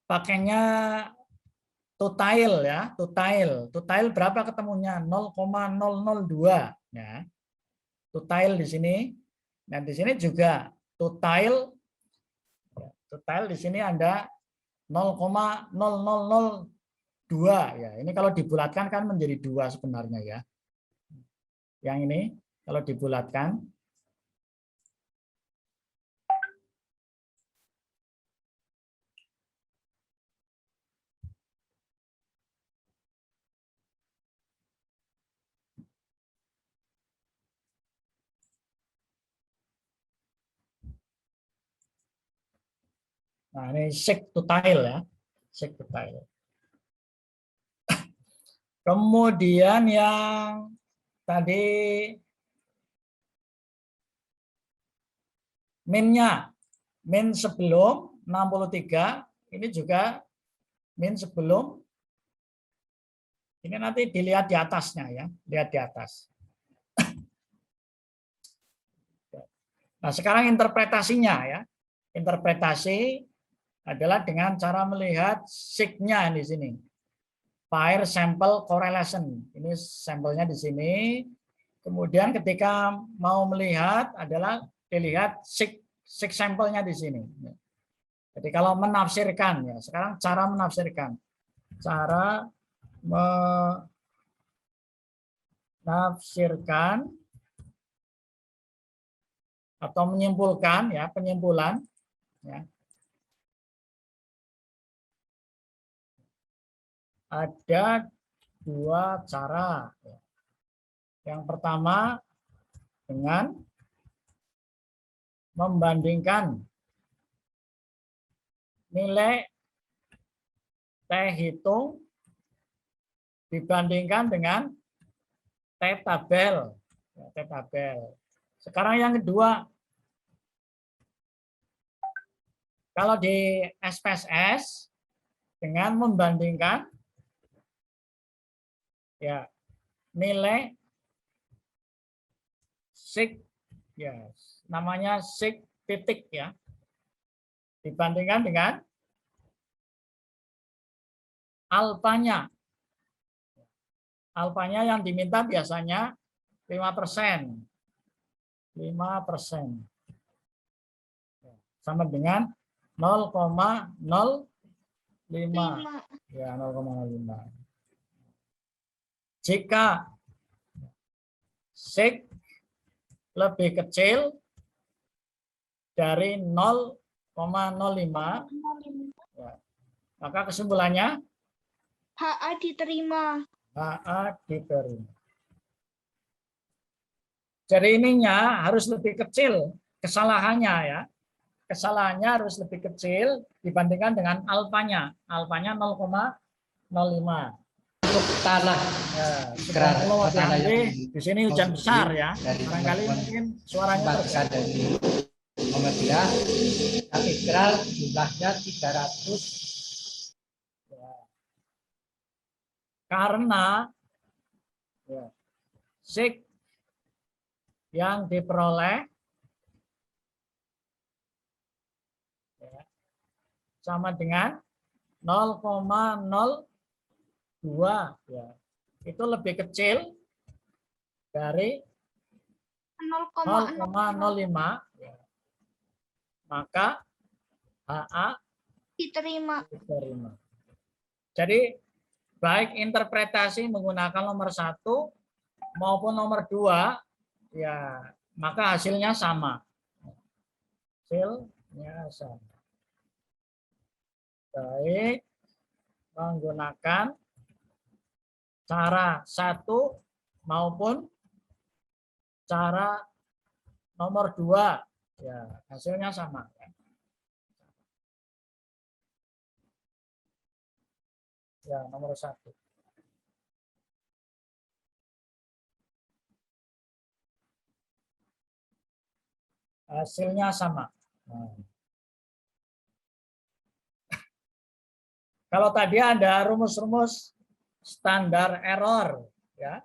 pakainya total ya, total berapa ketemunya? 0,002 ya. Total di sini. Dan di sini juga total di sini ada 0,0002 ya. Ini kalau dibulatkan kan menjadi 2 sebenarnya ya. Yang ini kalau dibulatkan nah, ini sek total ya. Sek total. Kemudian yang tadi minnya, min sebelum 63, ini juga min sebelum, ini nanti dilihat di atasnya ya, lihat di atas. Nah, sekarang interpretasinya ya. Interpretasi adalah dengan cara melihat sig-nya di sini. Pair sample correlation. Ini sampelnya di sini. Kemudian ketika mau melihat adalah dilihat sig sampelnya di sini. Jadi kalau menafsirkan ya, sekarang cara menafsirkan. Cara menafsirkan atau menyimpulkan ya, penyimpulan ya. Ada 2 cara. Yang pertama dengan membandingkan nilai T hitung dibandingkan dengan T tabel. T tabel. Sekarang yang kedua, kalau di SPSS dengan membandingkan ya nilai sig ya namanya sig titik ya dibandingkan dengan alfanya. Alfanya yang diminta biasanya 5%. 5%. Sama dengan 0,05. Ya, 0,05. Jika sig lebih kecil dari 0,05, ya, maka kesimpulannya HA diterima. HA diterima. Jadi ininya harus lebih kecil kesalahannya ya. Kesalahannya harus lebih kecil dibandingkan dengan alfanya. Alfanya 0,05. Untuk tanah Ya, di sini hujan besar ya. Barangkali mungkin suaranya Bagian dari Muhammadiyah katedral jumlahnya 300. Karena ya, sig yang diperoleh sama dengan 0,02 ya. Itu lebih kecil dari 0,05 ya. Maka HA diterima. diterima. Jadi baik interpretasi menggunakan nomor 1 maupun nomor 2 ya, maka hasilnya sama. Hasilnya sama. Baik menggunakan cara 1 maupun cara nomor 2 ya, hasilnya sama. Ya, nomor 1. Hasilnya sama. Nah. Kalau tadi ada rumus-rumus standar error, ya,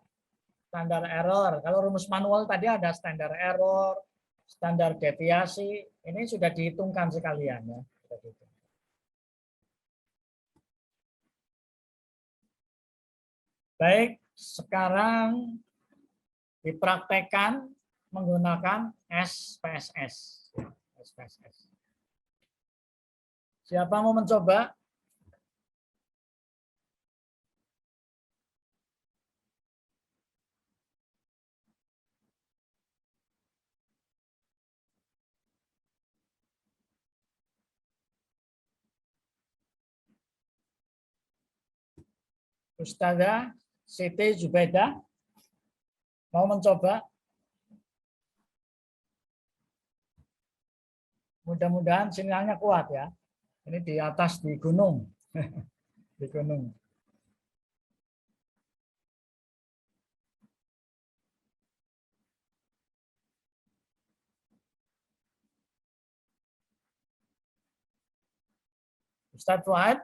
standar error. Kalau rumus manual tadi ada standar error, standar deviasi. Ini sudah dihitungkan sekalian, ya. Baik, sekarang dipraktekkan menggunakan SPSS. SPSS. Siapa mau mencoba? Ustazah Siti Zubaidah mau mencoba? Mudah-mudahan sinyalnya kuat ya. Ini di atas di gunung. Di gunung. Ustadz Fuad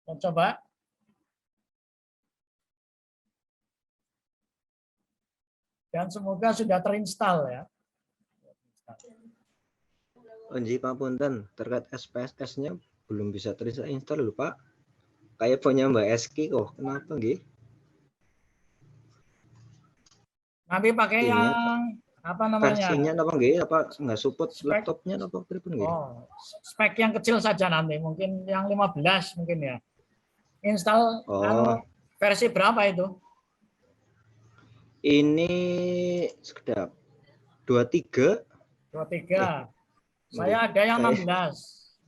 mau coba? Dan semoga sudah terinstall ya. Onji Papunten, terkait SPSS-nya belum bisa terinstall lho Pak. Kayak punya Mbak Eski kok, kenapa nggih? Nanti pakai Ininya, yang apa namanya? versinya apa nggih? Apa nggak support Spek. laptopnya apa pripun nggih? Oh, spek yang kecil saja nanti, mungkin yang 15 mungkin ya. Install versi berapa itu? Ini sekedap 23. 23. Saya ada yang 16.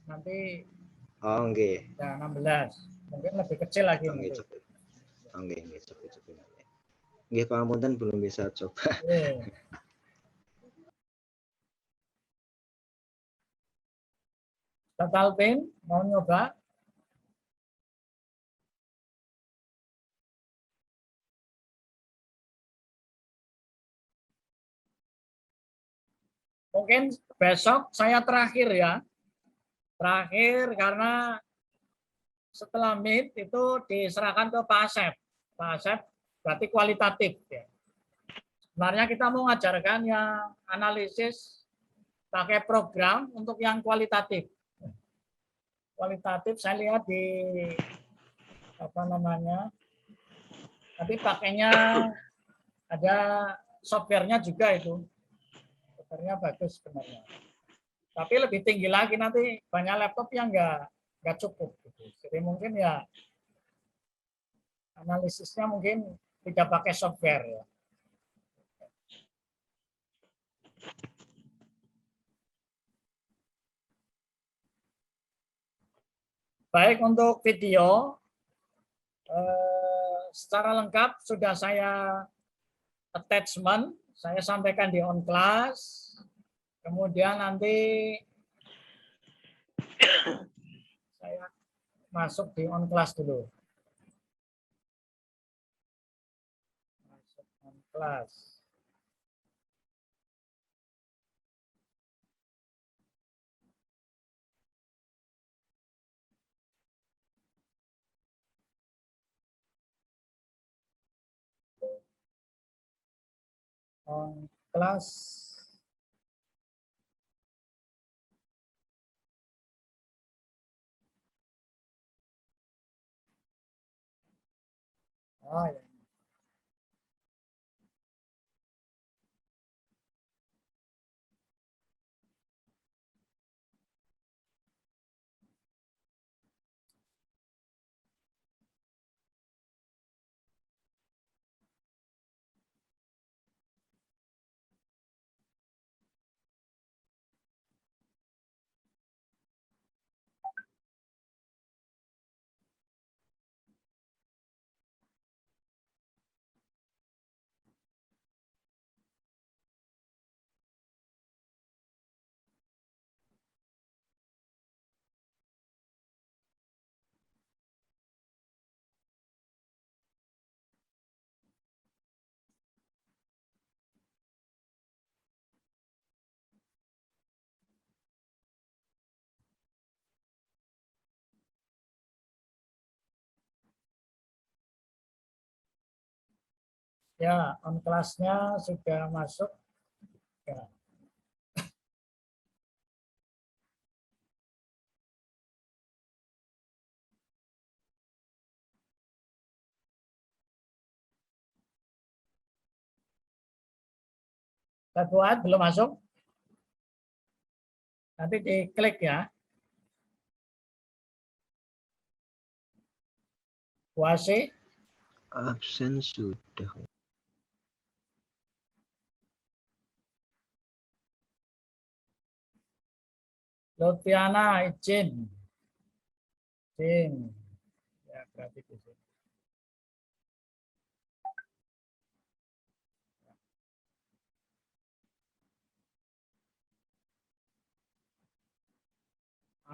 Nanti nggih. ya 16. Mungkin lebih kecil lagi nanti. Nggih, nggih, Pamunten belum bisa coba. Total pin mau nyoba? Mungkin besok saya terakhir ya. Terakhir karena setelah meet itu diserahkan ke Pak Asep. Pak Asep berarti kualitatif. Ya. Sebenarnya kita mau ngajarkan yang analisis pakai program untuk yang kualitatif. Kualitatif saya lihat di apa namanya, nanti pakainya ada softwarenya juga itu. Softwarenya bagus sebenarnya. Tapi lebih tinggi lagi nanti banyak laptop yang nggak cukup. Gitu. Jadi mungkin ya analisisnya mungkin tidak pakai software ya. Baik, untuk video secara lengkap sudah saya attachment, saya sampaikan di on class. Kemudian nanti saya masuk di on class dulu. Masuk on class. On class. Oh, ya. Ya, on kelasnya sudah masuk. Ya. Saya buat, belum masuk. Nanti diklik ya. Puase. Absen sudah. Lutfiana izin. Izin. Ya, berarti di sini.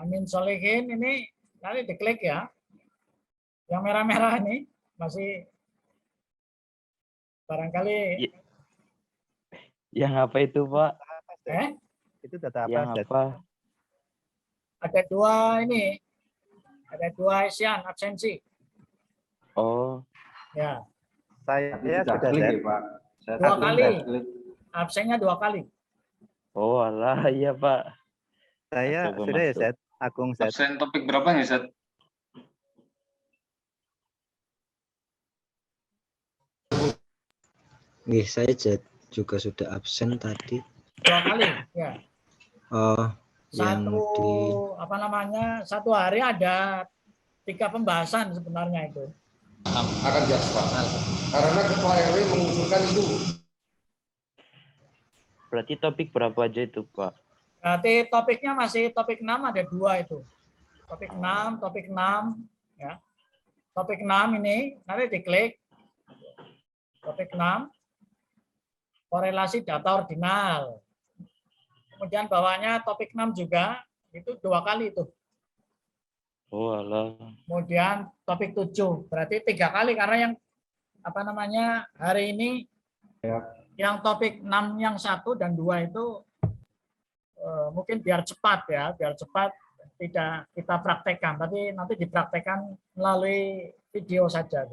Amin Solihin ini nanti diklik ya. Yang merah-merah ini masih barangkali Yang apa itu, Pak? Itu data apa? Yang apa? ada dua ini. Ada dua isian absensi. Oh, Ya, Saya sudah set. dua kali. Absennya 2 kali. oh alah, iya, Pak. Saya Coba sudah ya masuk. set. Agung set. Absen topik berapa nih, Set? Nih, saya juga sudah absen tadi. 2 kali, ya. Oh, yang Satu di apa namanya? Satu hari ada 3 pembahasan sebenarnya itu. Akan diaspal. Karena Ketua RW mengusulkan itu. Berarti topik berapa aja itu, Pak? Berarti topiknya masih topik 6 ada 2 itu. Topik 6 ya. Topik 6 ini nanti diklik. Topik 6 korelasi data ordinal. Kemudian bawahnya topik 6 juga itu 2 kali itu. Oh alah. Kemudian topik 7 berarti 3 kali karena yang apa namanya hari ini yang topik 6 yang 1 dan 2 itu mungkin biar cepat ya, biar cepat tidak kita praktekkan, tapi nanti dipraktekkan melalui video saja.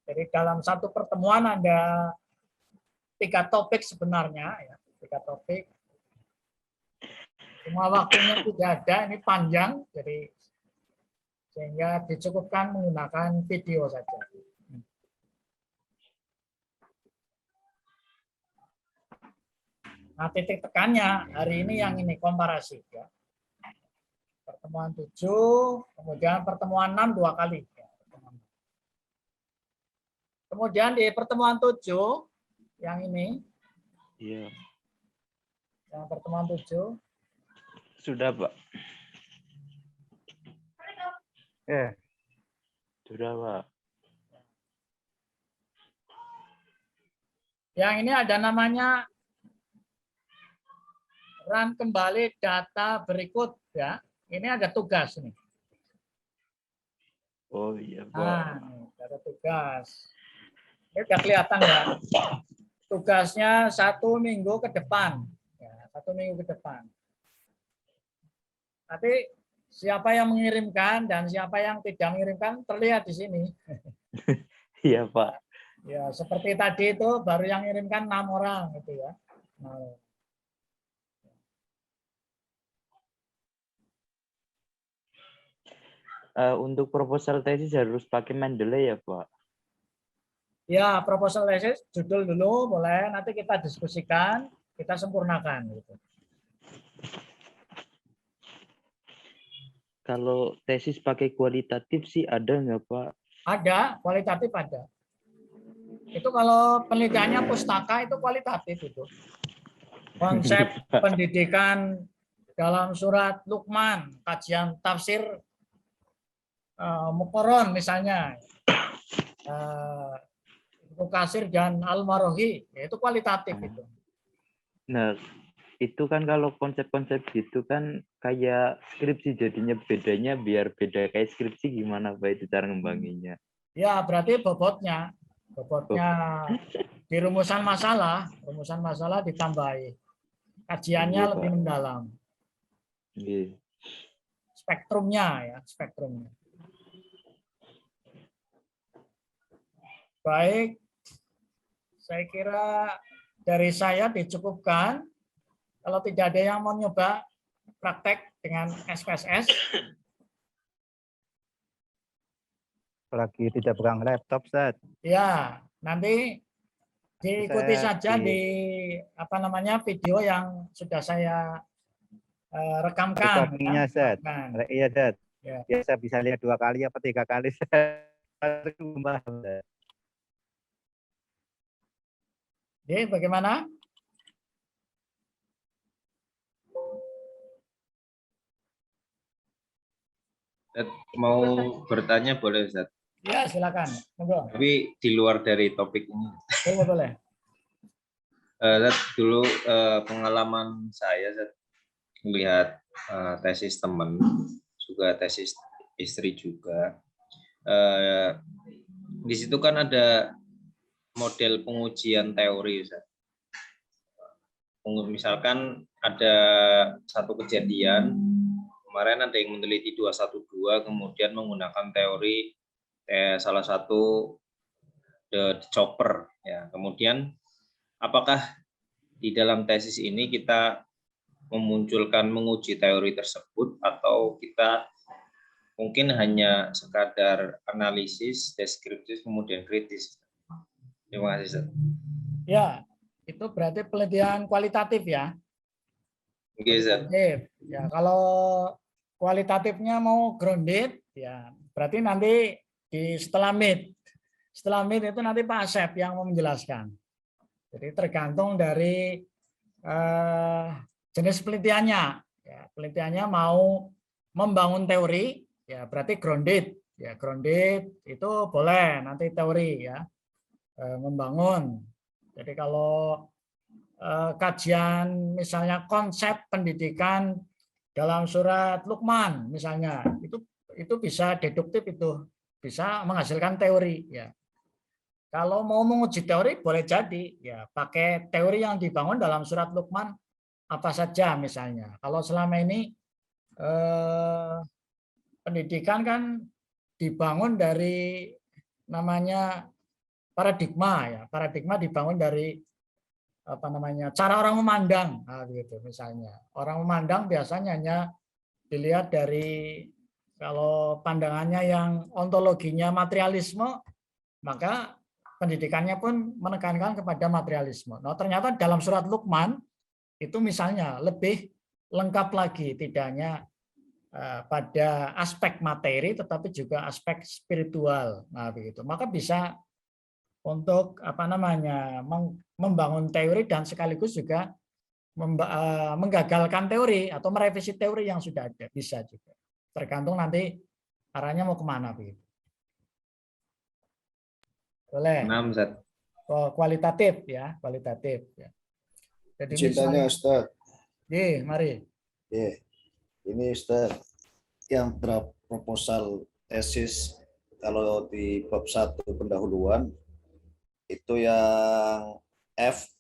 Jadi dalam satu pertemuan ada 3 topik sebenarnya, ya, 3 topik. Semua waktunya tidak ada, ini panjang, jadi sehingga dicukupkan menggunakan video saja. Nah, titik tekannya hari ini yang ini komparasi. Ya. Pertemuan 7, kemudian pertemuan 6 2 kali. Ya, kemudian di pertemuan 7, yang ini. Iya. Yang pertemuan 7. Sudah, Pak. Sudah, Pak. Yang ini ada namanya run kembali data berikut ya. Ini ada tugas nih. Oh iya, Pak. Nah, ada tugas. Ini udah kelihatan ya. Tugasnya 1 minggu ke depan. Ya, 1 minggu ke depan. Tapi siapa yang mengirimkan dan siapa yang tidak mengirimkan terlihat di sini. Iya, Pak. Ya, seperti tadi itu baru yang mengirimkan 6 orang gitu ya. Nah, Untuk proposal tesis harus pakai Mendeley ya, Pak? Ya, proposal tesis judul dulu boleh, nanti kita diskusikan, kita sempurnakan gitu. Kalau tesis pakai kualitatif sih ada nggak, Pak? Ada, kualitatif ada. Itu kalau penelitiannya pustaka itu kualitatif itu. Konsep pendidikan dalam surat Luqman, kajian tafsir Muqarron misalnya. Mukasir dan Al-Marohi, itu kualitatif itu. Nah, itu kan kalau konsep-konsep gitu kan kayak skripsi, jadinya bedanya biar beda kayak skripsi gimana Pak itu cara ngembanginnya? Ya, berarti bobotnya di rumusan masalah ditambahi. Kajiannya Iya, lebih Pak. mendalam. Iya. Spektrumnya. Baik, saya kira dari saya dicukupkan. Kalau tidak ada yang mau nyoba praktek dengan SPSS. Lagi tidak pegang laptop, Ustaz. Ya, nanti diikuti saja di video yang sudah saya rekamkan. Recordingnya, Ustaz. Iya, Ustaz. Ya. Ya, saya bisa lihat 2 kali apa 3 kali. Jadi bagaimana? Mau bertanya boleh, Ustaz? Ya, silakan. Monggo. Tapi di luar dari topik ini. Boleh. Ustaz, dulu pengalaman saya, Ustaz, melihat tesis teman, juga tesis istri juga. Di situ kan ada model pengujian teori, Ustaz. Misalkan ada satu kejadian, kemarin ada yang meneliti 212, kemudian menggunakan teori salah satu the chopper. Ya. Kemudian apakah di dalam tesis ini kita menguji teori tersebut atau kita mungkin hanya sekadar analisis, deskriptif, kemudian kritis? Terima kasih, Ustaz. Ya, itu berarti penelitian kualitatif ya. Oke, Ustaz. Ya, kalau kualitatifnya mau grounded, ya berarti nanti setelah mid itu nanti Pak Asep yang mau menjelaskan. Jadi tergantung dari jenis penelitiannya. Ya, penelitiannya mau membangun teori, ya berarti grounded. Ya, grounded itu boleh nanti teori ya. Membangun. Jadi kalau kajian misalnya konsep pendidikan dalam surat Luqman misalnya itu bisa deduktif, itu bisa menghasilkan teori ya. Kalau mau menguji teori boleh jadi ya pakai teori yang dibangun dalam surat Luqman apa saja misalnya. Kalau selama ini pendidikan kan dibangun dari namanya paradigma dibangun dari cara orang memandang, gitu misalnya. Orang memandang biasanya hanya dilihat dari, kalau pandangannya yang ontologinya materialisme, maka pendidikannya pun menekankan kepada materialisme. Nah, ternyata dalam surat Luqman itu misalnya lebih lengkap lagi, tidak hanya pada aspek materi tetapi juga aspek spiritual. Nah, begitu. Maka bisa untuk membangun teori dan sekaligus juga menggagalkan teori atau merevisi teori yang sudah ada, bisa juga. Tergantung nanti arahnya mau kemana begitu. Boleh. Kualitatif ya, kualitatif ya. Jadi cintanya Ustaz. Mari. Ini Ustaz, yang draft proposal tesis kalau di bab 1 pendahuluan itu yang F,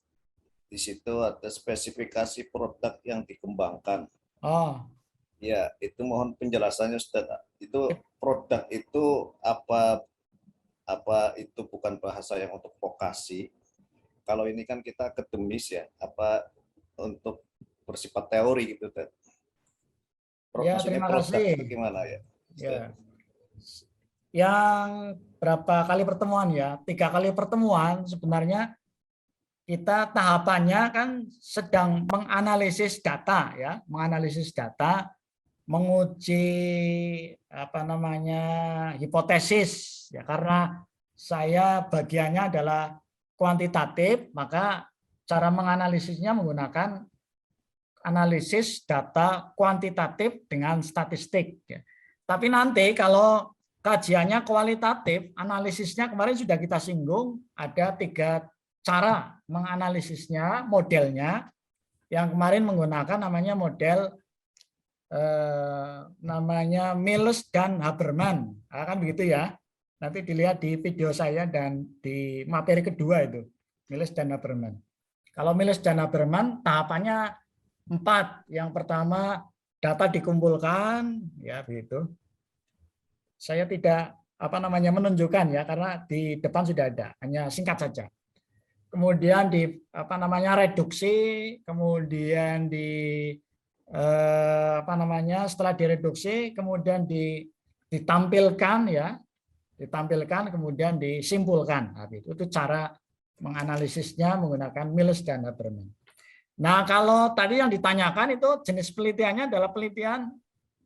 di situ ada spesifikasi produk yang dikembangkan. Oh. Ya, itu mohon penjelasannya Ustaz. Itu produk itu apa itu bukan bahasa yang untuk vokasi. Kalau ini kan kita akademis ya, apa untuk bersifat teori gitu Ustaz. Ya, terima kasih. Gimana ya? Ya. yang berapa kali pertemuan ya? 3 kali pertemuan sebenarnya kita tahapannya kan sedang menganalisis data ya, menganalisis data, menguji apa namanya hipotesis ya, karena saya bagiannya adalah kuantitatif, maka cara menganalisisnya menggunakan analisis data kuantitatif dengan statistik ya. Tapi nanti kalau kajiannya kualitatif, analisisnya kemarin sudah kita singgung, ada 3 cara menganalisisnya, modelnya, yang kemarin menggunakan namanya model namanya Miles dan Haberman, kan begitu ya. Nanti dilihat di video saya dan di materi kedua itu, Miles dan Haberman. Kalau Miles dan Haberman tahapannya 4. Yang pertama data dikumpulkan, ya begitu. Saya tidak menunjukkan ya, karena di depan sudah ada, hanya singkat saja. Kemudian di reduksi, kemudian setelah direduksi kemudian ditampilkan ya, kemudian disimpulkan. Nah, itu cara menganalisisnya menggunakan Miles dan Haberman. Nah, kalau tadi yang ditanyakan itu jenis penelitiannya adalah penelitian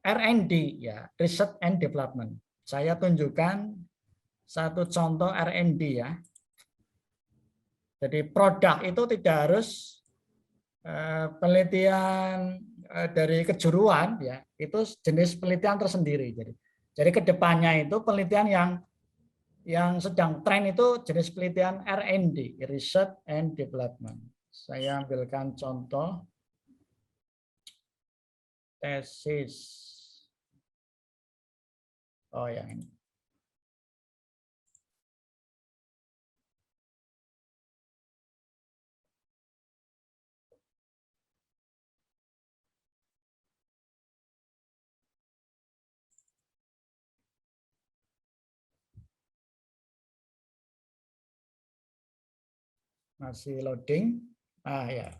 R&D ya, Research and Development. Saya tunjukkan satu contoh R&D ya. Jadi produk itu tidak harus penelitian dari kejuruan ya, itu jenis penelitian tersendiri. Jadi kedepannya itu penelitian yang sedang tren itu jenis penelitian R&D, Research and Development. Saya ambilkan contoh tesis. Oh yang ini. Masih loading. Ya.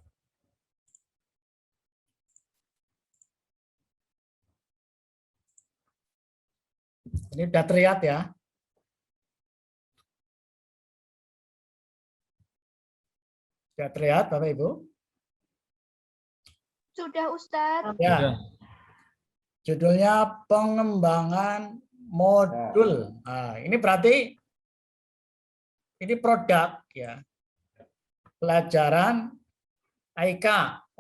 Ini sudah terlihat ya. Sudah terlihat Bapak Ibu? Sudah, Ustadz. Ya. Judulnya pengembangan modul. Nah, ini berarti ini produk ya. Pelajaran IK,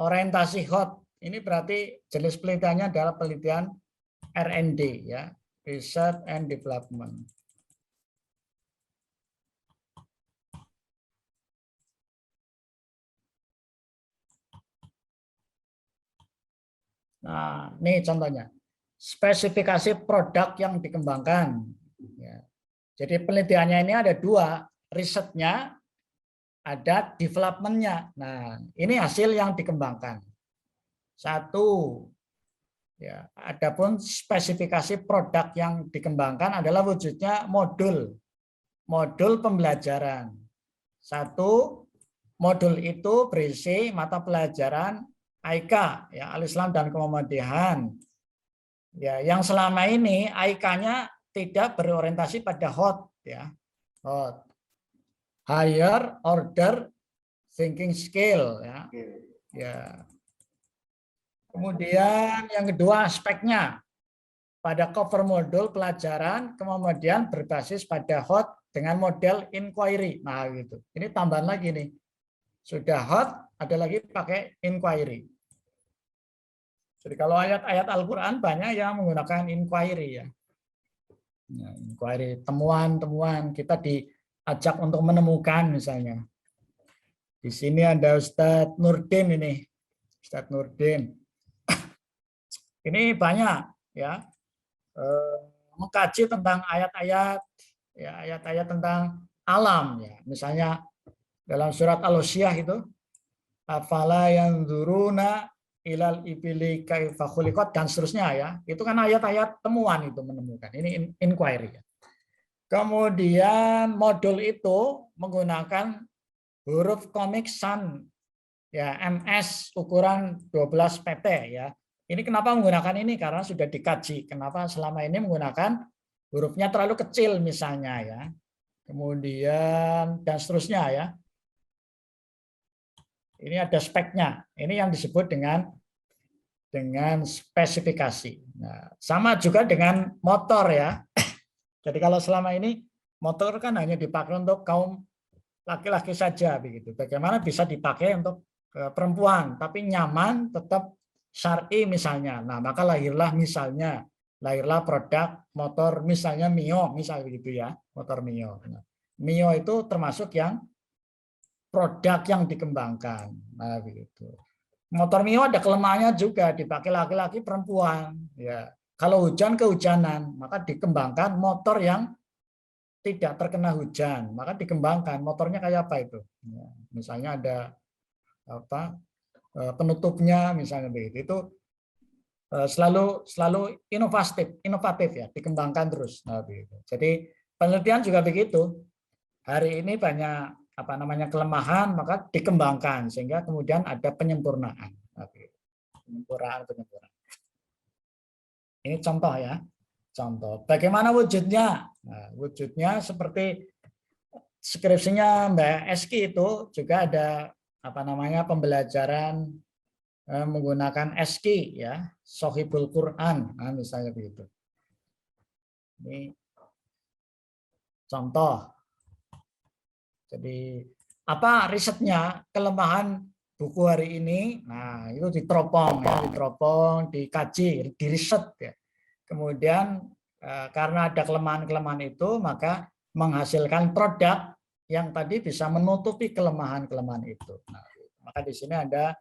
orientasi HOT. Ini berarti jenis penelitiannya adalah penelitian R&D ya, Research and Development. Nah, ini contohnya. Spesifikasi produk yang dikembangkan. Ya. Jadi penelitiannya ini ada 2, risetnya, ada development-nya. Nah, ini hasil yang dikembangkan. 1, ya, adapun spesifikasi produk yang dikembangkan adalah wujudnya modul pembelajaran. 1, modul itu berisi mata pelajaran IK, ya, Al-Islam dan Kemuhammadiyaan. Ya, yang selama ini IK-nya tidak berorientasi pada HOT, ya, HOT. Higher order thinking skill ya. Ya. Kemudian yang kedua aspeknya pada cover modul pelajaran kemudian berbasis pada HOT dengan model inquiry. Nah, gitu. Ini tambahan lagi nih. Sudah HOT, ada lagi pakai inquiry. Jadi kalau ayat-ayat Al-Qur'an banyak yang menggunakan inquiry ya. Nah, inquiry, temuan-temuan, kita diajak untuk menemukan misalnya. Di sini ada Ustadz Nurdin ini. Ustadz Nurdin. Ini banyak ya. Mengkaji tentang ayat-ayat ya, ayat-ayat tentang alam ya. Misalnya dalam surat Al-Hosyiyah itu afala yanzuruna ilal ibili kaifa khuliqat dan seterusnya ya. Itu kan ayat-ayat temuan itu menemukan. Ini inquiry ya. Kemudian modul itu menggunakan huruf komik Sun ya, MS ukuran 12 pt ya. Ini kenapa menggunakan ini? Karena sudah dikaji. Kenapa selama ini menggunakan hurufnya terlalu kecil misalnya ya. Kemudian dan seterusnya ya. Ini ada speknya. Ini yang disebut dengan spesifikasi. Nah, sama juga dengan motor ya. Jadi kalau selama ini motor kan hanya dipakai untuk kaum laki-laki saja begitu. Bagaimana bisa dipakai untuk perempuan, tapi nyaman, tetap syar'i misalnya. Nah, maka lahirlah produk motor misalnya Mio, misalnya begitu ya, motor Mio. Nah, Mio itu termasuk yang produk yang dikembangkan. Nah, begitu. Motor Mio ada kelemahannya juga, dipakai laki-laki perempuan. Ya, kalau hujan kehujanan, maka dikembangkan motor yang tidak terkena hujan, maka dikembangkan motornya kayak apa itu? Ya, misalnya ada penutupnya, misalnya begitu. Itu selalu inovatif ya, dikembangkan terus. Nah, begitu. Jadi penelitian juga begitu. Hari ini banyak kelemahan, maka dikembangkan sehingga kemudian ada penyempurnaan. Penyempurnaan. Ini contoh ya. Contoh. Bagaimana wujudnya? Nah, wujudnya seperti skripsinya Mbak Eski itu juga ada pembelajaran menggunakan Eski ya, Sohibul Quran, nah, misalnya begitu. Ini contoh. Jadi apa risetnya, kelemahan buku hari ini? Nah, itu diteropong, dikaji, diriset ya. Kemudian karena ada kelemahan-kelemahan itu, maka menghasilkan produk yang tadi bisa menutupi kelemahan-kelemahan itu. Nah, maka di sini ada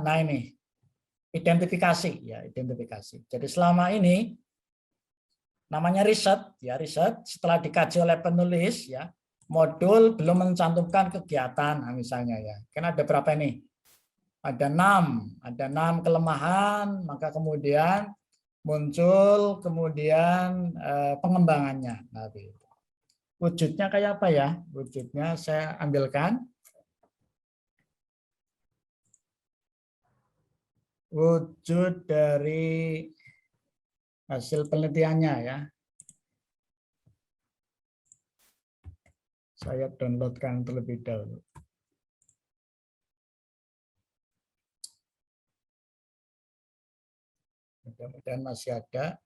nah ini identifikasi ya, identifikasi. Jadi selama ini namanya riset ya, riset setelah dikaji oleh penulis ya, modul belum mencantumkan kegiatan, nah, misalnya ya. Kan ada berapa ini? Ada 6 kelemahan, maka kemudian muncul pengembangannya. Nah, wujudnya kayak apa ya? Wujudnya saya ambilkan. Wujud dari hasil penelitiannya ya. Saya downloadkan terlebih dahulu. Mudah-mudahan masih ada.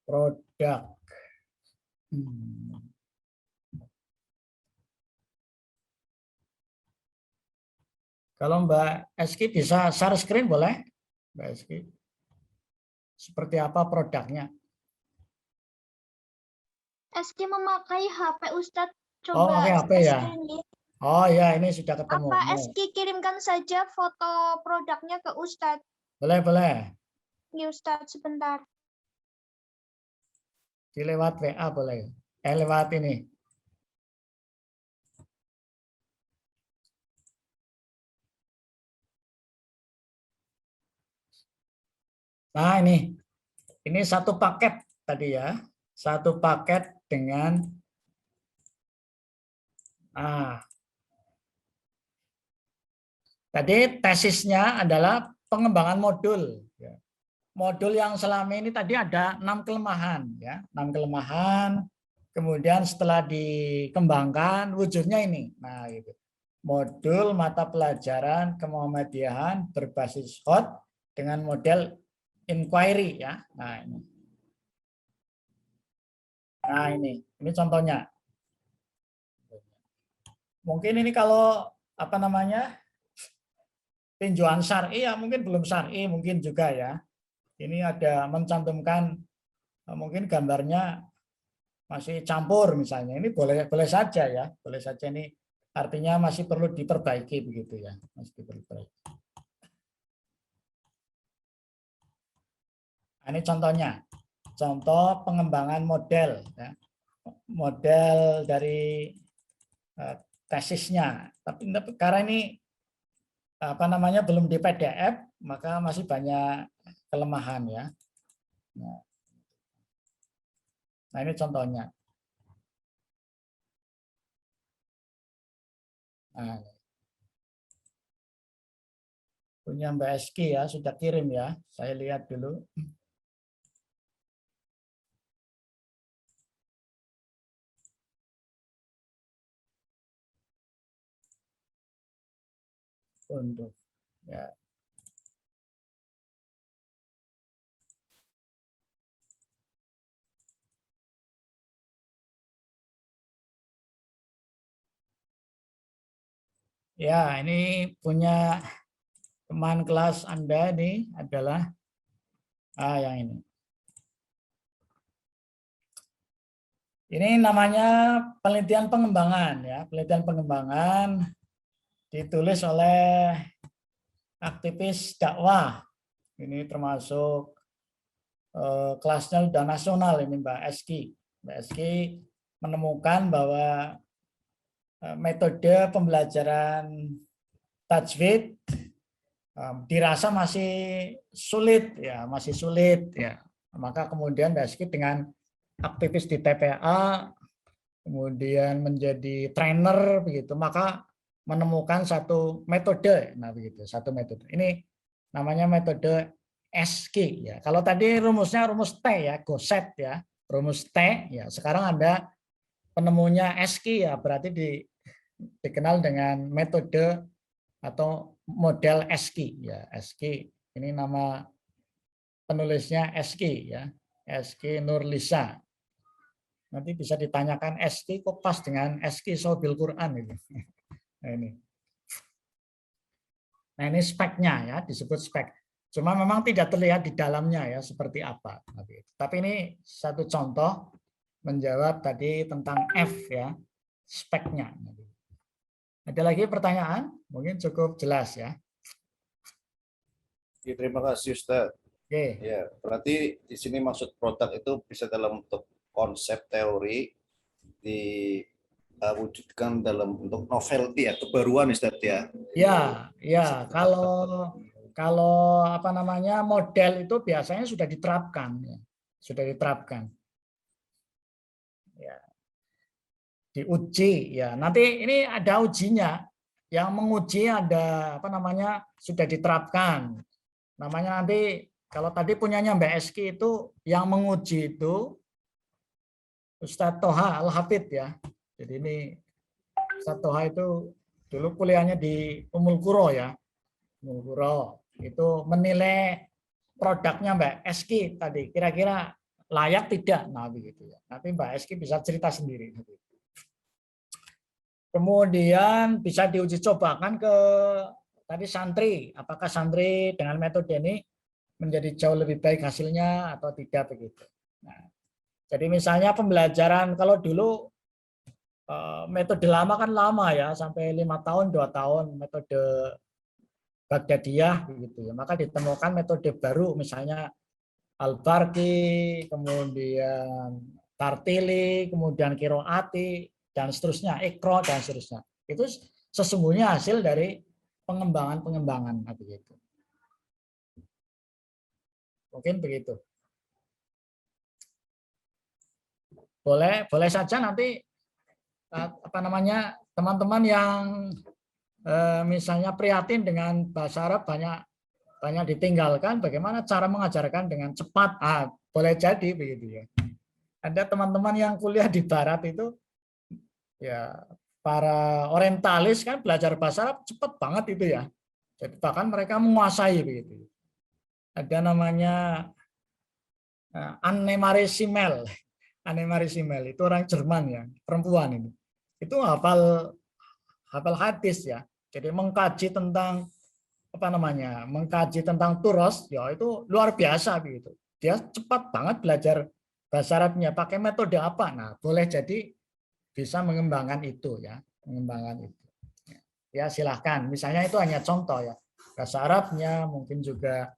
Produk. Kalau Mbak Eski bisa share screen boleh? Mbak Eski. Seperti apa produknya? Eski memakai HP Ustadz. Oh, Coba pakai HP ya? screen. Oh ya, ini sudah ketemu. Apa Eski kirimkan saja foto produknya ke Ustadz? Boleh, boleh. Ini Ustadz, sebentar. Di lewat WA boleh. Lewat ini. Nah, ini satu paket tadi ya. Satu paket dengan tadi tesisnya adalah pengembangan modul. Modul yang selama ini tadi ada 6 kelemahan ya, 6 kelemahan. Kemudian setelah dikembangkan wujudnya ini. Nah, itu. Modul mata pelajaran kemuhammadiyahan berbasis hot dengan model inquiry ya. Nah, ini. Nah, ini contohnya. Mungkin ini kalau tinjauan syar'i ya mungkin belum syar'i, mungkin juga ya. Ini ada mencantumkan mungkin gambarnya masih campur misalnya. Ini boleh saja ya, boleh saja, ini artinya masih perlu diperbaiki begitu ya, masih diperbaiki. Ini contohnya, contoh pengembangan model ya. Model dari tesisnya. Tapi karena ini apa namanya belum di PDF, maka masih banyak kelemahan ya. Nah ini contohnya. Nah, punya Mbak Eski ya, sudah kirim ya. Saya lihat dulu. Untuk ya. Ya, ini punya teman kelas Anda ini adalah yang ini. Ini namanya penelitian pengembangan ya, penelitian pengembangan ditulis oleh aktivis dakwah. Ini termasuk kelasnya sudah nasional ini Mbak Eski. Mbak Eski menemukan bahwa metode pembelajaran tajwid dirasa masih sulit ya, masih sulit ya. Maka kemudian Mbak Eski dengan aktivis di TPA kemudian menjadi trainer begitu, maka menemukan satu metode. Nah begitu, satu metode. Ini namanya metode SK ya. Kalau tadi rumusnya rumus T ya, GOSET ya, rumus T ya. Sekarang ada penemunya SK ya, berarti dikenal dengan metode atau model SK ya. SK ini nama penulisnya SK ya, SK Nurlisa. Nanti bisa ditanyakan SK kok pas dengan SK Sobil Quran ini. Nah ini speknya ya, disebut spek. Cuma memang tidak terlihat di dalamnya ya seperti apa. Tapi ini satu contoh menjawab tadi tentang F ya, speknya. Ada lagi pertanyaan? Mungkin cukup jelas ya. Terima kasih Ustaz. Oke. Ya, berarti di sini maksud produk itu bisa dalam bentuk konsep teori diwujudkan dalam bentuk novelty ya, kebaruan Ustaz ya. Ya, ya. Kalau apa namanya model itu biasanya sudah diterapkan, ya. Sudah diterapkan. Ya. Diuji ya. Nanti ini ada ujinya. Yang menguji ada apa namanya sudah diterapkan. Namanya nanti kalau tadi punyanya Mbak Eski itu yang menguji itu Ustadz Toha Al-Hafidh ya. Jadi ini Ustadz Toha itu dulu kuliahnya di Ummul Qura ya. Ummul Qura itu menilai produknya Mbak Eski tadi kira-kira layak tidak. Nah begitu ya. Nanti Mbak Eski bisa cerita sendiri. Kemudian bisa diuji cobakan ke tadi santri. Apakah santri dengan metode ini menjadi jauh lebih baik hasilnya atau tidak begitu. Nah, jadi misalnya pembelajaran kalau dulu metode lama kan lama ya sampai 5 tahun 2 tahun metode Baghdadiyah begitu ya. Maka ditemukan metode baru misalnya Al-Barqi, kemudian Tartili, kemudian Qiraati dan seterusnya, Iqra dan seterusnya. Itu sesungguhnya hasil dari pengembangan begitu. Mungkin begitu. Boleh saja nanti apa namanya teman-teman yang misalnya prihatin dengan bahasa Arab banyak ditinggalkan, bagaimana cara mengajarkan dengan cepat? Boleh jadi begitu ya. Ada teman-teman yang kuliah di Barat itu ya para orientalis kan belajar bahasa Arab cepat banget itu ya. Jadi bahkan mereka menguasai begitu. Ada namanya Annemarie Simmel. Annemarie Simmel itu orang Jerman ya, perempuan ini. Itu hafal hadis ya. Jadi mengkaji tentang apa namanya? Mengkaji tentang turos ya itu luar biasa begitu. Dia cepat banget belajar bahasa Arabnya, pakai metode apa? Nah, boleh jadi bisa mengembangkan itu ya, mengembangkan itu. Ya, silahkan. Misalnya itu hanya contoh ya. Bahasa Arabnya mungkin juga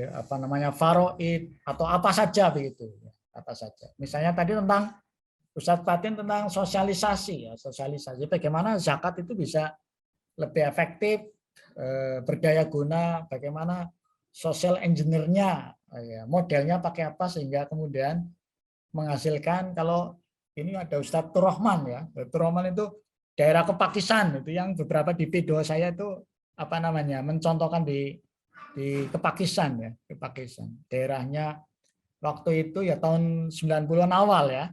apa namanya faraid atau apa saja begitu. Apa saja. Misalnya tadi tentang Ustadz Fatin tentang sosialisasi ya, sosialisasi bagaimana zakat itu bisa lebih efektif berdaya guna, bagaimana social engineer-nya, ya, modelnya pakai apa sehingga kemudian menghasilkan. Kalau ini ada Ustadz Turrahman ya, Turrahman itu daerah Kepakisan itu yang beberapa di video saya itu apa namanya mencontohkan di Kepakisan ya, Kepakisan. Daerahnya waktu itu ya tahun 90-an awal ya.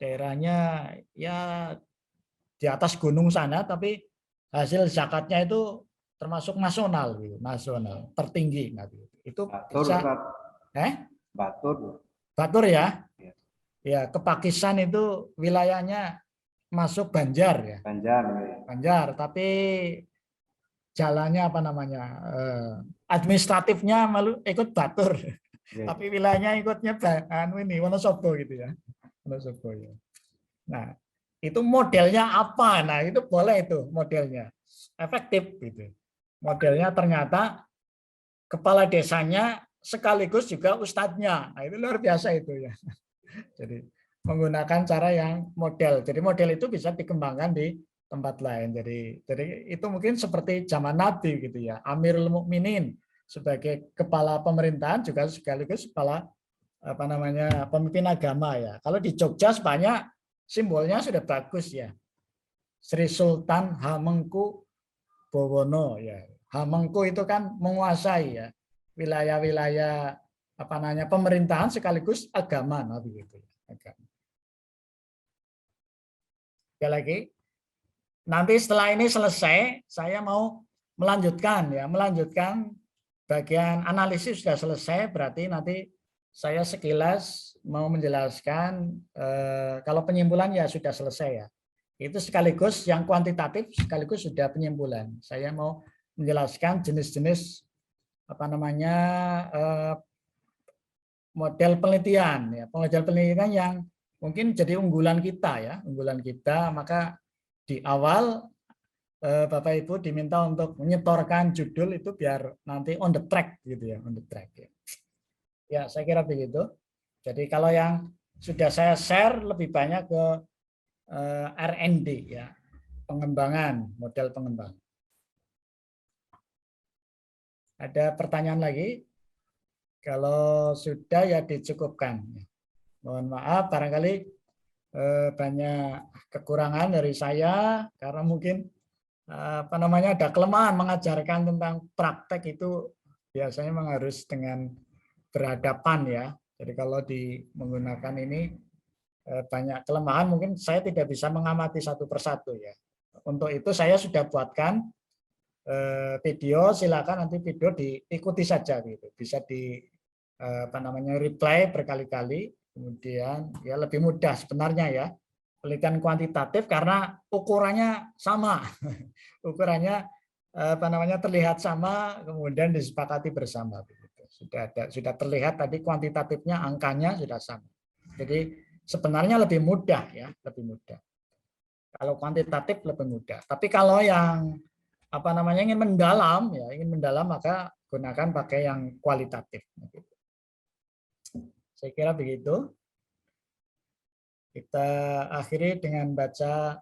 Daerahnya ya di atas gunung sana, tapi hasil zakatnya itu termasuk nasional gitu, nasional tertinggi gitu. Itu bisa Batur ya. Ya, Kepakisan itu wilayahnya masuk Banjar ya. Banjar, tapi jalannya apa namanya? Administratifnya malu ikut Batur. Tapi wilayahnya ikutnya Wonosobo gitu ya. Wonosobo ya. Nah, itu modelnya apa? Nah, itu boleh itu modelnya. Efektif gitu. Modelnya ternyata kepala desanya sekaligus juga ustadznya. Nah, itu luar biasa itu ya. Jadi menggunakan cara yang model. Jadi model itu bisa dikembangkan di tempat lain. Jadi itu mungkin seperti zaman Nabi gitu ya. Amirul Mukminin sebagai kepala pemerintahan juga sekaligus kepala apa namanya pemimpin agama ya. Kalau di Jogja sebanyak simbolnya sudah bagus ya. Sri Sultan Hamengkubuwono ya. Hamengku itu kan menguasai ya wilayah-wilayah apa namanya pemerintahan sekaligus agama, nah begitu. Agama. Sekali lagi, nanti setelah ini selesai, saya mau melanjutkan bagian analisis sudah selesai, berarti nanti saya sekilas mau menjelaskan kalau penyimpulan ya sudah selesai ya. Itu sekaligus yang kuantitatif sekaligus sudah penyimpulan. Saya mau menjelaskan jenis-jenis apa namanya model penelitian ya, model penelitian yang mungkin jadi unggulan kita ya, unggulan kita. Maka di awal Bapak Ibu diminta untuk menyetorkan judul itu biar nanti on the track gitu ya, on the track ya. Ya, saya kira begitu. Jadi kalau yang sudah saya share lebih banyak ke R&D ya, pengembangan, model pengembangan. Ada pertanyaan lagi? Kalau sudah ya dicukupkan. Mohon maaf barangkali banyak kekurangan dari saya karena mungkin apa namanya ada kelemahan mengajarkan tentang praktek itu biasanya memang harus dengan berhadapan ya. Jadi kalau menggunakan ini banyak kelemahan mungkin saya tidak bisa mengamati satu persatu ya. Untuk itu saya sudah buatkan video, silakan nanti video diikuti saja gitu. Bisa di apa namanya replay berkali-kali, kemudian ya lebih mudah sebenarnya ya. Penelitian kuantitatif karena ukurannya sama. Ukurannya apa namanya terlihat sama, kemudian disepakati bersama begitu. Sudah terlihat tadi kuantitatifnya angkanya sudah sama. Jadi sebenarnya lebih mudah ya, lebih mudah. Kalau kuantitatif lebih mudah. Tapi kalau yang apa namanya ingin mendalam maka gunakan pakai yang kualitatif. Saya kira begitu. Kita akhiri dengan baca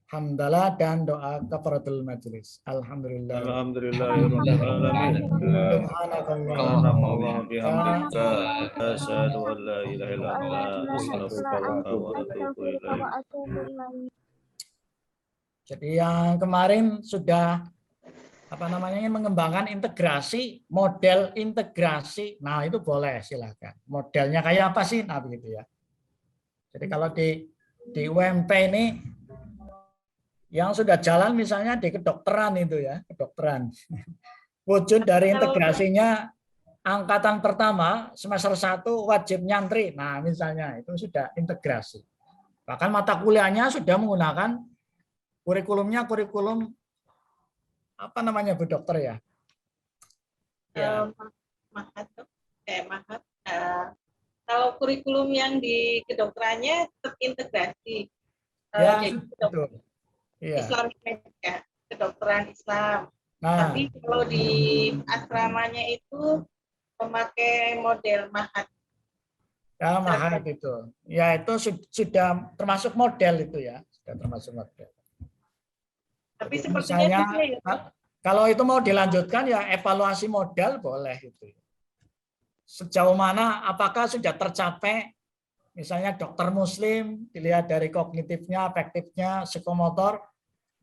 hamdalah dan doa kafaratul majelis. Alhamdulillah. Alhamdulillahirrahmanirrahim. Subhanallah wa bihamdika asyhadu an la ilaha illa anta astaghfiruka wa atubu ilaik. Jadi yang kemarin sudah apa namanya ingin mengembangkan integrasi, model integrasi. Nah, itu boleh silakan. Modelnya kayak apa sih? Nah, begitu ya. Jadi kalau di UMP ini yang sudah jalan misalnya di kedokteran itu ya, kedokteran. Wujud dari integrasinya angkatan pertama semester 1 wajib nyantri. Nah, misalnya itu sudah integrasi. Bahkan mata kuliahnya sudah menggunakan kurikulumnya kurikulum apa namanya Bu Dokter ya? Mahat. Kalau kurikulum yang di kedokterannya terintegrasi. Ya, betul. Iya. Islamic ya, kedokteran Islam. Nah, tapi kalau di asramanya itu memakai model mahat. Ya, mahat itu. Ya, itu sudah termasuk model itu ya, sudah termasuk model. Tapi jadi sepertinya misalnya, bisa ya. Kalau itu mau dilanjutkan ya evaluasi modal boleh itu. Sejauh mana apakah sudah tercapai misalnya dokter muslim dilihat dari kognitifnya, afektifnya, psikomotor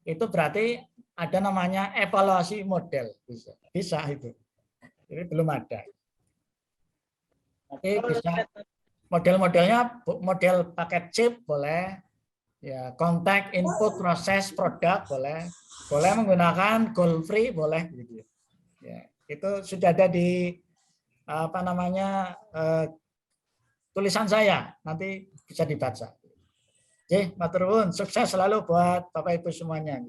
itu berarti ada namanya evaluasi model bisa itu. Jadi belum ada. Nanti bisa model-modelnya model paket chip boleh. Ya, kontak, input, proses, produk boleh menggunakan goal free boleh gitu. Ya, itu sudah ada di apa namanya tulisan saya, nanti bisa dibaca. Oke, matur nuwun, sukses selalu buat Bapak Ibu semuanya.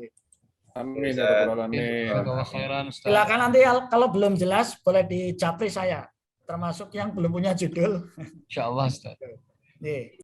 Amin ya rabbal alamin. Silakan nanti kalau belum jelas boleh dijapri saya, termasuk yang belum punya judul. Insyaallah, Ustaz. Nih.